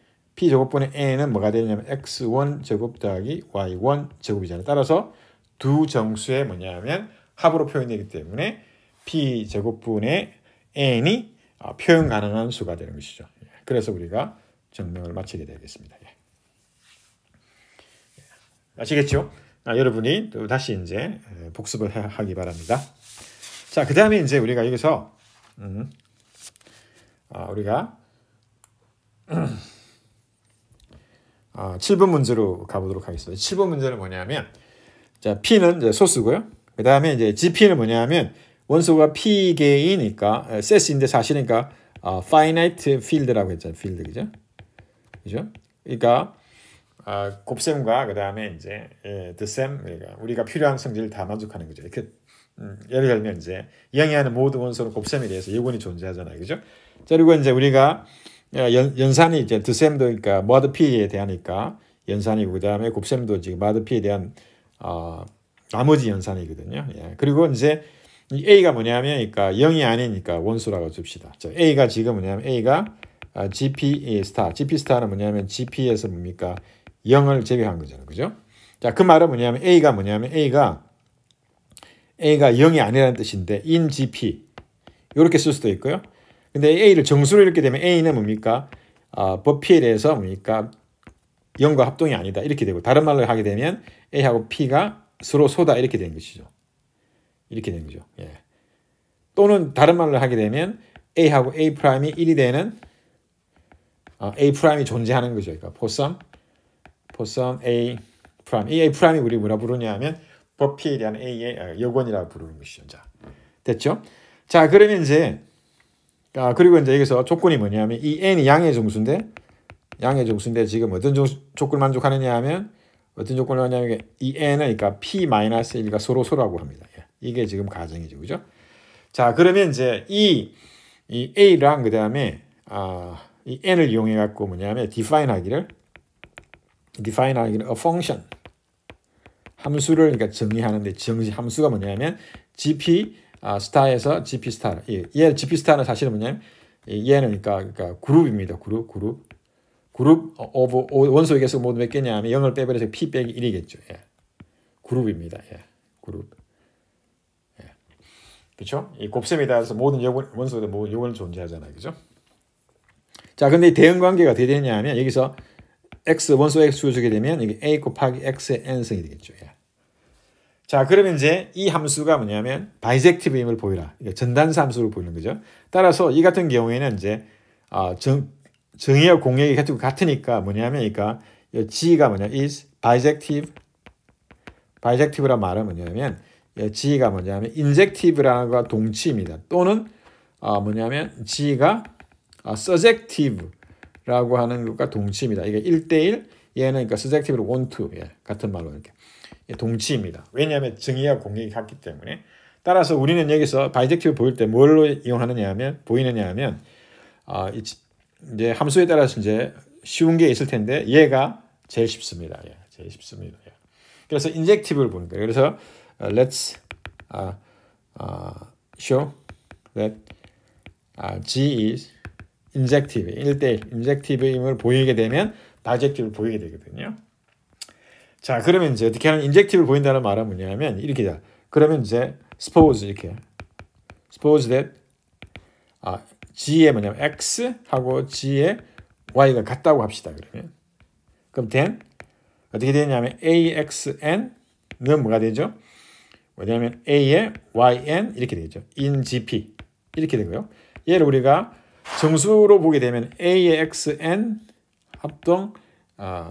S1: n은 뭐가 되냐면 x1제곱 더하기 y1제곱이잖아요. 따라서 두 정수의 뭐냐면 합으로 표현되기 때문에 p제곱분의 n이 표현 가능한 수가 되는 것이죠. 그래서 우리가 증명을 마치게 되겠습니다. 아시겠죠? 여러분이 또 다시 이제 복습을 하기 바랍니다. 자, 그 다음에 이제 우리가 여기서 우리가 7번 문제로 가보도록 하겠습니다. 7번 문제는 뭐냐면 자, P는 이제 소수고요. 그 다음에 이제 GP는 뭐냐면 원소가 P개이니까 set인데 사실이니까 finite field라고 했잖아요. field 그죠? 그죠? 그러니까 곱셈과 그 다음에 이제 dsem 그러니까 우리가 필요한 성질을 다 만족하는 거죠. 이렇게 예를 들면 이제 영위하는 모든 원소는 곱셈에 대해서 요건이 존재하잖아요. 그죠? 자, 그리고 이제 우리가 연산이 이제 dsem도 그러니까 mod P에 대하니까 연산이고 그 다음에 곱셈도 지금 mod P에 대한 나머지 연산이거든요. 예. 그리고 이제 이 A가 뭐냐면, 그러니까 0이 아니니까 원소라고 줍시다. 자, A가 지금 뭐냐면 A가 GP 스타, GP 스타는 뭐냐면 GP에서 뭡니까 0을 제외한 거잖아요, 그죠? 자, 그 말은 뭐냐면 A가 A가 0이 아니라는 뜻인데 in GP 이렇게 쓸 수도 있고요. 근데 A를 정수로 이렇게 되면 A는 뭡니까 법피에 대해서 뭡니까 0과 합동이 아니다 이렇게 되고 다른 말로 하게 되면 A하고 P가 서로 소다 이렇게 되는 것이죠. 이렇게 되는 거죠. 예. 또는 다른 말로 하게 되면 A하고 A 프라임이 1이 되는 A 프라임이 존재하는 거죠. 그러니까 포섬 A 프라임. 이 A 프라임이 우리 뭐라 부르냐면 법피에 대한 A의 여건이라고 부르는 것이죠. 자, 됐죠? 자, 그러면 이제 그리고 이제 여기서 조건이 뭐냐면 이 N이 양의 정수인데 지금 어떤 조건을 만족하느냐 하면 어떤 조건을 하냐면 이 n은 그러니까 p-1가 서로라고 합니다. 이게 지금 가정이죠. 그죠? 자, 그러면 이제 이 a랑 그다음에 이 n을 이용해 갖고 뭐냐면 define 하기를 a function 함수를 그러니까 정의하는데 함수가 뭐냐면 gp 스타에서 gp 스타. 얘 gp 스타는 사실은 뭐냐면 얘는 그러니까 그룹입니다. 그룹 오브 원소의 개수가 모두 몇 개냐면 0을 빼버려서 p 빼기 1이겠죠. 예. 그룹입니다. 예. 그룹. 예. 그렇죠? 이 곱셈에 따라서 모든 원소들 모든 요건을 존재하잖아요. 그죠? 자, 근데 대응 관계가 어떻게 되냐면 여기서 x 원소 x 주게 되면 이게 a 곱하기 x의 n승이 되겠죠. 예. 자, 그러면 이제 이 함수가 뭐냐면 바이젝티브임을 보이라. 전단사 함수를 보이는 거죠. 따라서 이 같은 경우에는 이제 정의와 공역이 같으니까 뭐냐면 그러니까 G가 is bijective. bijective란 말은 뭐냐면 G가 뭐냐면 injective라는 것과 동치입니다. 또는 뭐냐면 G가 surjective라고 하는 것과 동치입니다. 이게 1대1 얘는 그러니까 surjective로 1, 2 같은 말로 이렇게 동치입니다. 왜냐하면 정의와 공역이 같기 때문에. 따라서 우리는 여기서 bijective 보일 때 뭘로 이용하느냐 하면 이제 함수에 따라서 이제 쉬운 게 있을 텐데 얘가 제일 쉽습니다. 예, 제일 쉽습니다. 예. 그래서 인젝티브를 보는 거예요. 그래서 let's show that G is injective, 1대1 인젝티브임을 보이게 되면 바이젝티브를 보이게 되거든요. 자, 그러면 이제 어떻게 하는 인젝티브를 보인다는 말은 뭐냐면 이렇게 그러면 이제 suppose that G의 뭐냐면 X하고 G의 Y가 같다고 합시다. 그럼 then 어떻게 되냐면 AXN은 뭐가 되죠? 뭐냐면 A의 YN 이렇게 되죠. in GP 이렇게 되고요. 얘를 우리가 정수로 보게 되면 A의 XN 합동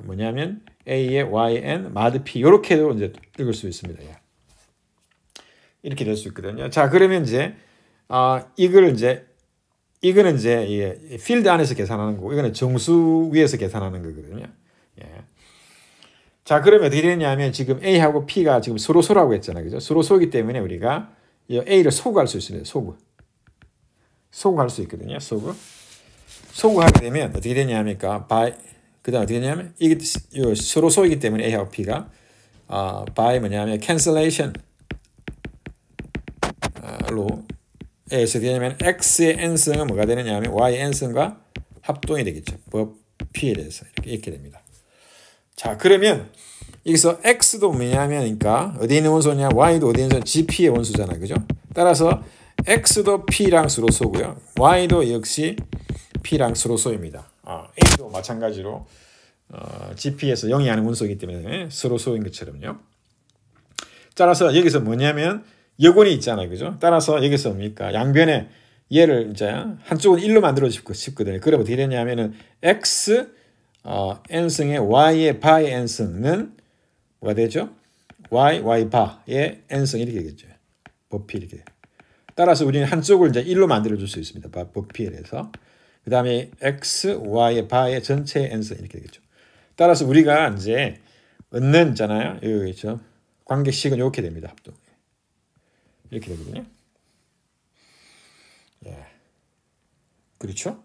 S1: 뭐냐면 A의 YN 마드 P 이렇게도 이제 읽을 수 있습니다. 예. 이렇게 될 수 있거든요. 자, 그러면 이제 이거는 이제 필드 안에서 계산하는 거고 이거는 정수 위에서 계산하는 거거든요. 예. 자, 그러면 어떻게 되냐면 지금 A하고 P가 지금 서로 소라고 했잖아요. 그죠? 서로 소이기 때문에 우리가 A를 소구할 수 있습니다. 소구할 수 있거든요. 소구하게 되면 어떻게 되냐니까 그다음 어떻게 되냐면 이게 서로 소이기 때문에 A하고 P가 by 뭐냐면 cancellation 로 A에서 되냐면 X의 n승은 뭐가 되느냐 하면 Y의 n승과 합동이 되겠죠. 법 P에 대해서 이렇게 됩니다. 자, 그러면 여기서 X도 뭐냐면 그러니까 어디 있는 원소냐, Y도 어디 있는 원소, GP의 원소잖아요. 그죠? 따라서 X도 P랑 서로 소고요. Y도 역시 P랑 서로 소입니다. A도 마찬가지로 GP에서 0이 아닌 원소이기 때문에 서로 소인 것처럼요. 따라서 여기서 뭐냐면 여건이 있잖아요. 그죠? 따라서 여기서 뭡니까? 양변에 얘를 이제 한쪽은 1로 만들어 싶거든요. 그럼 어떻게 되냐면은 X n승의 Y의 바의 n승은 뭐가 되죠? Y 바의 n승 이렇게 되겠죠. 법피 이렇게. 따라서 우리는 한쪽을 이제 1로 만들어 줄 수 있습니다. 법피에 대해서. 그 다음에 X, Y의 바의 전체 n승 이렇게 되겠죠. 따라서 우리가 이제 얻는 있잖아요. 여기 있죠. 관계식은 이렇게 됩니다. 합동. 이렇게 되거든요. 예. 그렇죠?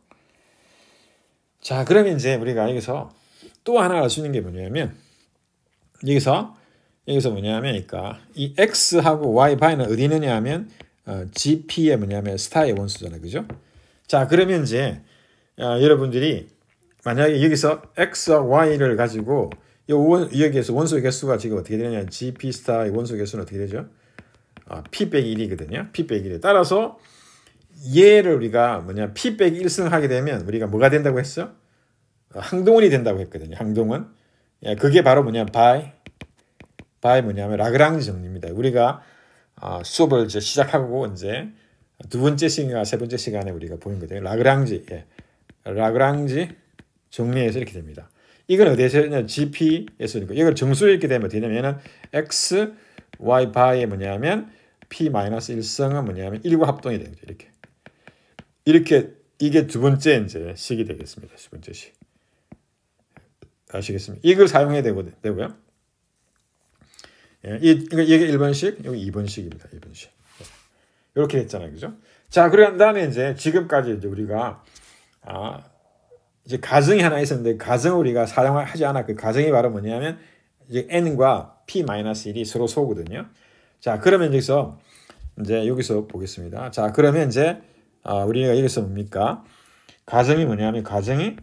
S1: 자, 그러면 이제 우리가 여기서 또 하나 알 수 있는 게 뭐냐면 여기서 뭐냐면 그러니까 이 X하고 Y 바이는 어디 있느냐 하면 GP의 뭐냐면 스타의 원소잖아요. 그죠? 자, 그러면 이제 여러분들이 만약에 여기서 X와 Y를 가지고 여기에서 원소의 개수가 지금 어떻게 되느냐 GP 스타의 원소 개수는 어떻게 되죠? P 빼기 1이거든요. P 빼기 1. 따라서 얘를 우리가 P 빼기 1승 하게 되면 우리가 뭐가 된다고 했어? 항동원이 된다고 했거든요. 항동원. 예, 그게 바로 by 뭐냐면 라그랑지 정리입니다. 우리가 수업을 이제 시작하고 이제 두 번째 시간과 세 번째 시간에 우리가 보는 거죠. 라그랑지 정리해서 이렇게 됩니다. 이건 어디에서 GP에서니까 이걸 정수로 읽게 되면 어떻게 되냐면 X, Y 바의 뭐냐면 P-1승은 뭐냐면 1과 합동이 되죠. 이렇게 이게 두 번째 이제 식이 되겠습니다. 두 번째 식. 아시겠습니까? 이걸 사용해야 되고요. 예, 이게 1번식, 여기 2번식입니다. 2번식. 이렇게 됐잖아요. 그죠? 자, 그런 다음에 이제 지금까지 이제 우리가 이제 가정이 하나 있었는데 가정을 우리가 사용하지 않아. 그 가정이 바로 뭐냐면 이제 n과 p-1이 서로 소거든요. 자, 그러면 여기서 보겠습니다. 자, 그러면 이제 우리가 여기서 뭡니까? 가정이 뭐냐면 가정이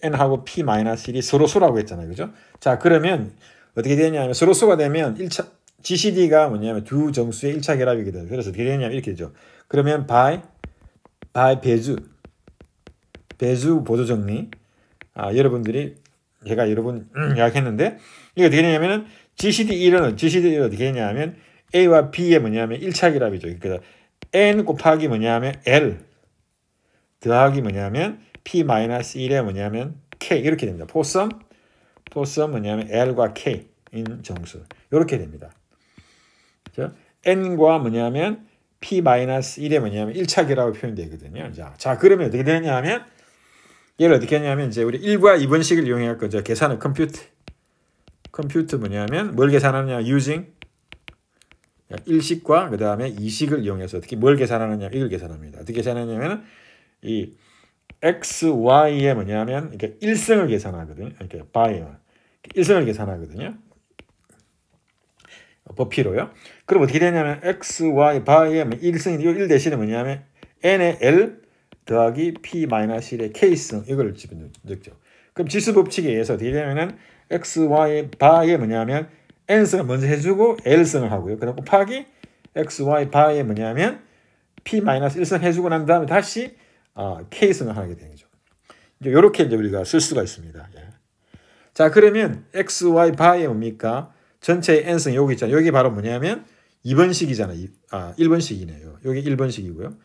S1: n하고 p-1이 서로 소라고 했잖아요. 그죠? 자, 그러면 어떻게 되냐면 서로 소가 되면 1차 GCD가 뭐냐면 두 정수의 1차 결합이거든요. 그래서 어떻게 되냐면 이렇게 되죠. 그러면 by 배수 보조 정리. 여러분들이 제가 여러분 이야기했는데 이거 어떻게 되냐면은 GCD1은 어떻게 되냐면 A와 B의 뭐냐면 1차 결합이죠. 그러니까 N 곱하기 뭐냐면 L 더하기 뭐냐면 P-1의 뭐냐면 K 이렇게 됩니다. 포섬 뭐냐면 L과 K인 정수 이렇게 됩니다. 그렇죠? N과 뭐냐면 P-1의 뭐냐면 1차 결합을 표현되거든요. 자, 그러면 어떻게 되냐면 얘를 어떻게 하냐면 이제 우리 1과 2번식을 이용해 갖고 계산을 컴퓨트 뭐냐면 뭘 계산하느냐 using 1식과 그다음에 2식을 이용해서 어떻게 뭘 계산하느냐 이걸 계산합니다. 어떻게 계산하냐면 이 x, y의 뭐냐면 이렇게 1승을 계산하거든요. 이렇게 by 1승을 계산하거든요. 버피로요. 그럼 어떻게 되냐면 x, y by의 1승이 1 대신에 뭐냐면 n의 l 더하기 p-1의 k승 이걸 집어넣죠. 그럼 지수 법칙에 의해서 어떻게 되냐면은 x, y 바의 뭐냐면 n승을 먼저 해주고 l승을 하고요. 그다음 곱하기 x, y 바의 뭐냐면 p-1승 해주고 난 다음에 다시 k승을 하게 되는 거죠. 이제 이렇게 이제 우리가 쓸 수가 있습니다. 예. 자, 그러면 x, y 바에 뭡니까? 전체의 n승 여기 있잖아요. 여기 바로 뭐냐면 2번식이잖아요. 1번식이네요. 여기 1번식이고요.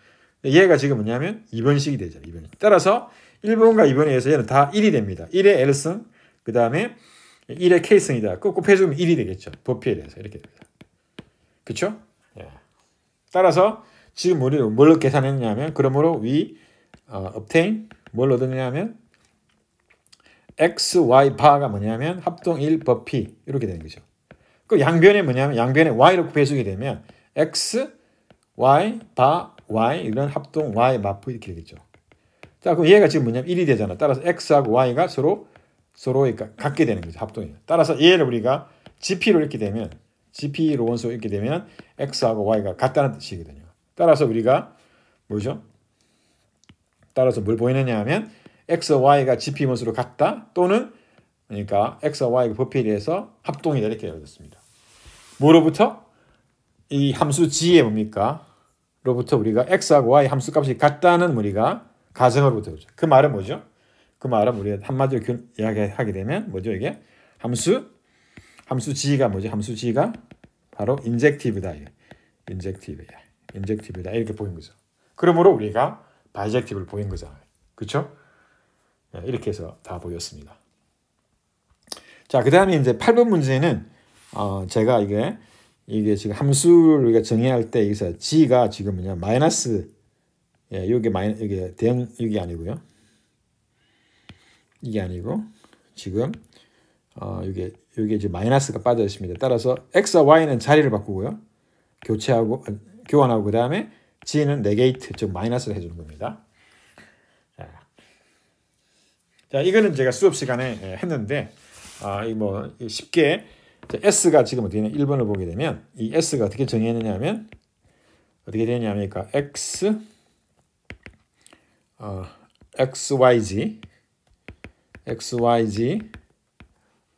S1: 얘가 지금 뭐냐면 2번식이 되잖아요. 2번식. 따라서 1번과 2번에 의해서 얘는 다 1이 됩니다. 1의 L승, 그 다음에 1의 K승이다. 곱해주면 1이 되겠죠. 부피에 대해서 이렇게 됩니다. 그렇죠? 예. 따라서 지금 우리는 뭘 계산했냐면 그러므로 we obtain 뭘 얻었냐면 x, y 바가 뭐냐면 합동 1 부피 이렇게 되는 거죠. 그 양변에 뭐냐면 양변에 y로 곱해주게 되면 x, y, 바, y 이런 합동 y 마프 이렇게 되겠죠. 자, 그럼 얘가 지금 뭐냐면 1이 되잖아. 따라서 x하고 y가 서로 같게 되는 거죠. 합동이. 따라서 얘를 우리가 gp로 이렇게 되면 gp로 원소 이렇게 되면 x하고 y가 같다는 뜻이거든요. 따라서 우리가 뭐죠? 따라서 뭘 보이느냐 하면 x와 y가 gp 원소로 같다 또는 그러니까 x와 y가 부피에 대해서 합동이다 이렇게 되었습니다. 뭐로부터? 이 함수 g에 뭡니까? 로부터 우리가 x하고 y 함수 값이 같다는 우리가 가정으로부터 오죠. 그 말은 뭐죠? 그 말은 우리가 한마디로 이야기하게 되면 뭐죠 이게? 함수 g가 뭐죠? 함수 g가 바로 인젝티브다. 인젝티브다 이렇게 보인 거죠. 그러므로 우리가 바이젝티브를 보인 거잖아요. 그렇죠? 이렇게 해서 다 보였습니다. 자, 그 다음에 이제 8번 문제는 제가 이게 지금 함수를 우리가 정의할 때 여기서 g가 지금 뭐냐 마이너스 이게 대응 이게 아니고요. 이게 아니고 지금 이게 이제 마이너스가 빠져 있습니다. 따라서 x와 y는 자리를 바꾸고요. 교환하고 그 다음에 g는 네게이트 즉 마이너스를 해주는 겁니다. 자, 이거는 제가 수업 시간에 했는데 뭐 쉽게 s가 지금 어떻게 되냐 1번을 보게 되면 이 s가 어떻게 정의했느냐 하면 어떻게 되냐면 xyz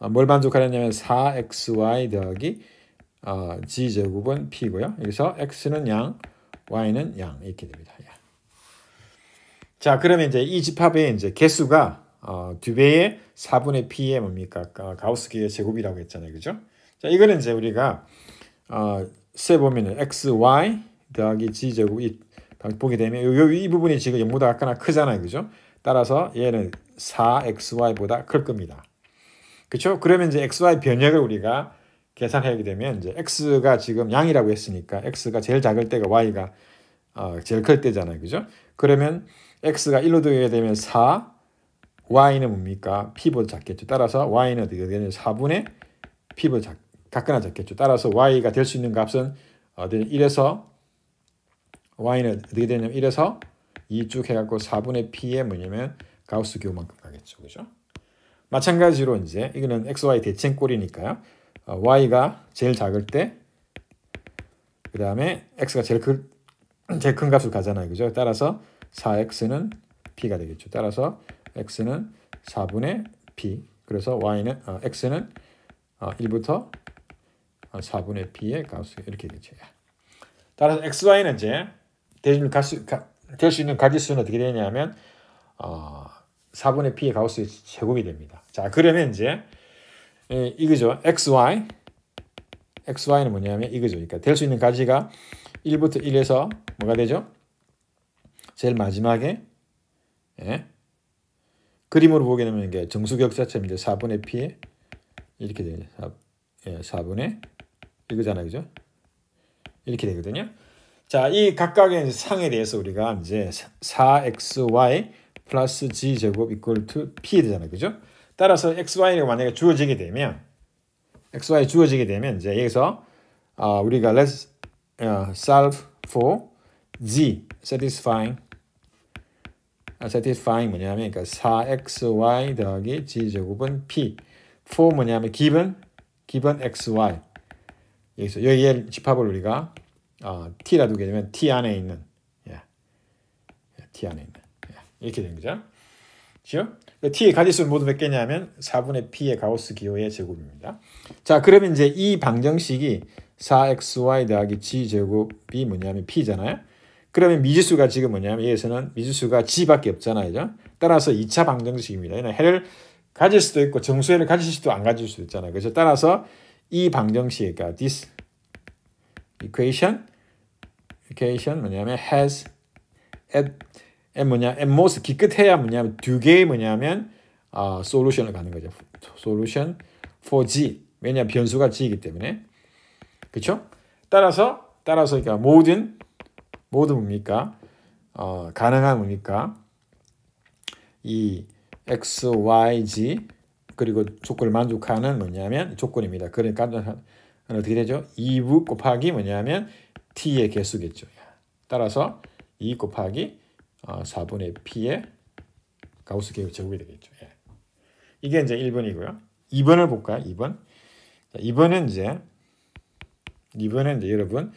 S1: 뭘 만족하느냐면 4xy 더하기 g제곱은 p고요. 여기서 x는 양, y는 양 이렇게 됩니다. 자, 그러면 이제 이 집합의 이제 개수가 2배의 4분의 p의 뭡니까? 가우스 기의 제곱이라고 했잖아요. 그죠? 자, 이거는 이제 우리가 세 보면은 xy 더하기 g제곱 보게 되면 이 부분이 지금 0보다 같거나 크잖아요. 그죠? 따라서 얘는 4xy보다 클 겁니다. 그렇죠? 그러면 이제 xy 변역을 우리가 계산하게 되면 이제 x가 지금 양이라고 했으니까 x가 제일 작을 때가 y가 제일 클 때잖아요. 그죠? 그러면 x가 1로 되게 되면 4, y는 뭡니까? p보다 작겠죠. 따라서 y는 어떻게 되냐면 4분의 p보다 같거나 작겠죠. 따라서 y가 될 수 있는 값은 1에서 y는 어떻게 되냐면 1에서 2 쭉 해갖고 4분의 p의 뭐냐면 가우스 기호만큼 가겠죠. 그죠? 마찬가지로 이제 이거는 xy 대칭꼴이니까요. y가 제일 작을 때 그 다음에 x가 제일 큰 값을 가잖아요. 그죠? 따라서 4x는 p가 되겠죠. 따라서 x는 4분의 p. 그래서 x는 1부터 4분의 p의 가우스 이렇게 되죠. 따라서 xy는 이제 될 수 있는 가지수는 어떻게 되냐면 4분의 p의 가우스 제곱이 됩니다. 자, 그러면 이제 이거죠. xy는 뭐냐면 이거죠. 그러니까 될 수 있는 가지가 1부터 1에서 뭐가 되죠? 제일 마지막에 그림으로 보게 되면 이게 정수격자체입니다. 4분의 p에 이렇게 되죠. 4분의 이거잖아요. 그죠? 이렇게 되거든요. 자, 이 각각의 상에 대해서 우리가 이제 4xy 플러스 g제곱 equal to p 되잖아요. 그죠? 따라서 xy가 만약에 주어지게 되면 이제 여기서 우리가 let's solve for g satisfying 뭐냐면 그러니까 4xy 더하기 g제곱은 p for 뭐냐면 given xy 여기서 여기에 집합을 우리가 t라 두게 되면 t 안에 있는 이렇게 된 거죠. 그렇죠? t의 가지수는 모두 몇 개냐면 4분의 p의 가우스 기호의 제곱입니다. 자, 그러면 이제 이 방정식이 4xy 더하기 g제곱이 뭐냐면 p잖아요. 그러면 미지수가 지금 뭐냐면 여기서는 미지수가 g밖에 없잖아요. 그죠? 따라서 2차 방정식입니다. 얘는 해를 가질 수도 있고 정수회를 가질 수도 안 가질 수도 있잖아요. 그래서 따라서 이 방정식, 그러니까 this equation 뭐냐면 has at 뭐냐 at most 기껏해야 뭐냐면 두 개의 뭐냐면 솔루션을 가는 거죠. solution for g. 왜냐 변수가 g이기 때문에. 그렇죠? 따라서 그러니까 모든 뭡니까? 가능한 뭡니까? 이 x, y, z 그리고 조건을 만족하는 뭐냐면 조건입니다. 그러니까 어떻게 되죠? 2부 곱하기 뭐냐면 t의 개수겠죠. 따라서 2 곱하기 4분의 p의 가우스 제곱이 되겠죠. 이게 이제 1번이고요. 2번을 볼까요? 2번. 2번은 이제 여러분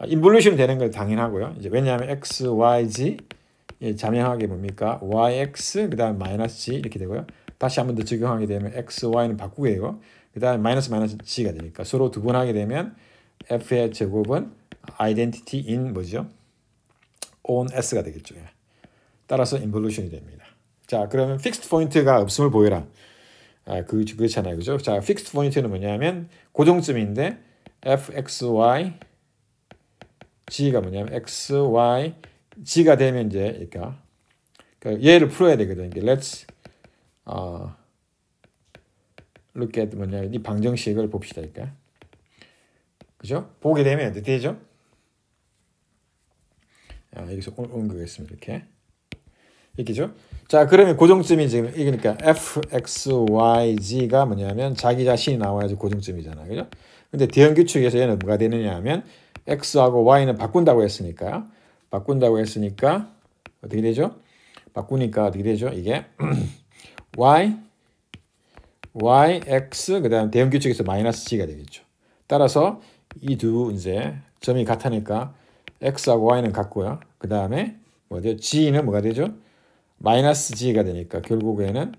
S1: 인볼루션 되는 건 당연하고요. 이제 왜냐하면 x, y, z 자명하게 뭡니까? yx 그다음 마이너스 g 이렇게 되고요. 다시 한 번 더 적용하게 되면 x, y는 바꾸게 되고 그다음에 마이너스 g가 되니까 서로 두 번 하게 되면 f의 제곱은 identity in 뭐죠? on s가 되겠죠. 따라서 인볼루션이 됩니다. 자, 그러면 픽스드 포인트가 없음을 보여라. 그렇잖아요. 그죠? 자, 픽스드 포인트는 뭐냐면 고정점인데 f, x, y, g가 뭐냐면 x, y, g가 되면 이제 그러니까 얘를 풀어야 되거든요. Let's look at 뭐냐면 이 방정식을 봅시다. 그러니까. 그죠? 보게 되면 어떻게 되죠? 여기서 옮기겠습니다. 이렇게죠? 자, 그러면 고정점이 지금 그러니까 f, x, y, z가 뭐냐면 자기 자신이 나와야지 고정점이잖아요. 그죠? 근데 대형 규칙에서 얘는 뭐가 되느냐 하면 x하고 y는 바꾼다고 했으니까 어떻게 되죠? 바꾸니까 어떻게 되죠? 이게 y, x 그다음 대형 규칙에서 마이너스 g가 되겠죠. 따라서 이 두 이제 점이 같으니까 x하고 y는 같고요. 그다음에 뭐죠? g는 뭐가 되죠? 마이너스 g가 되니까 결국에는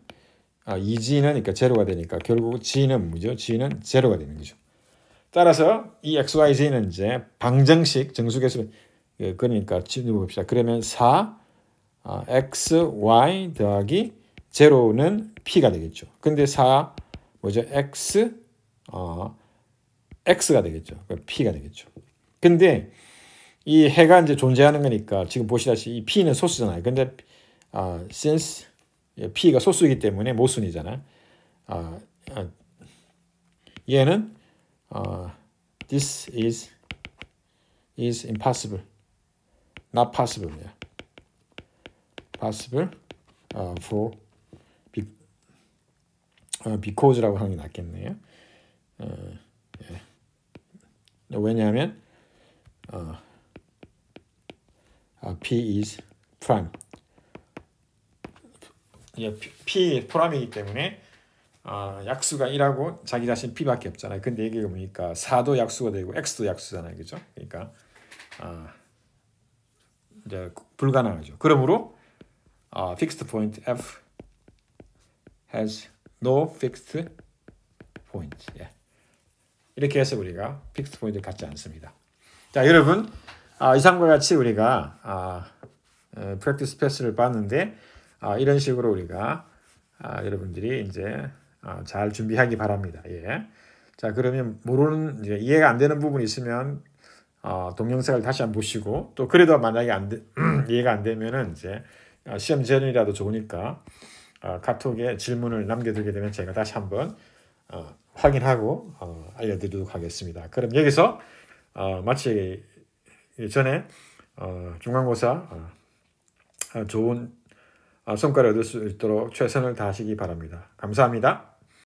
S1: 2g는 그러니까 제로가 되니까 결국 g는 뭐죠? g는 제로가 되는 거죠. 따라서 이 x, y, z는 이제 방정식 정수계수 그러니까 지금 봅시다. 그러면 4 x, y 더하기 제로는 p가 되겠죠. 근데 4 뭐죠? x가 되겠죠. p가 되겠죠. 근데 이 해가 이제 존재하는 거니까 지금 보시다시피 이 p는 소수잖아요. 근데 since p가 소수이기 때문에 모순이잖아요. 얘는 this is impossible, not possible. possible for because라고 하는 게 낫겠네요. 왜냐하면 P is prime. P 프라임이기 때문에 약수가 1하고 자기 자신 P밖에 없잖아요. 근데 이게 보니까 4도 약수가 되고 X도 약수잖아요. 그죠? 그러니까 이제 불가능하죠. 그러므로 fixed point F has no fixed point. 이렇게 해서 우리가 fixed point를 갖지 않습니다. 자, 여러분 이상과 같이 우리가 practice 패스를 봤는데 이런 식으로 우리가 여러분들이 이제 잘 준비하기 바랍니다. 자, 그러면 모르는 이제 이해가 안 되는 부분이 있으면 동영상을 다시 한번 보시고 또 그래도 만약에 이해가 안 되면은 이제 시험 전이라도 좋으니까 카톡에 질문을 남겨두게 되면 제가 다시 한번 확인하고 알려드리도록 하겠습니다. 그럼 여기서 마치기 전에 중간고사 좋은 성과를 얻을 수 있도록 최선을 다하시기 바랍니다. 감사합니다.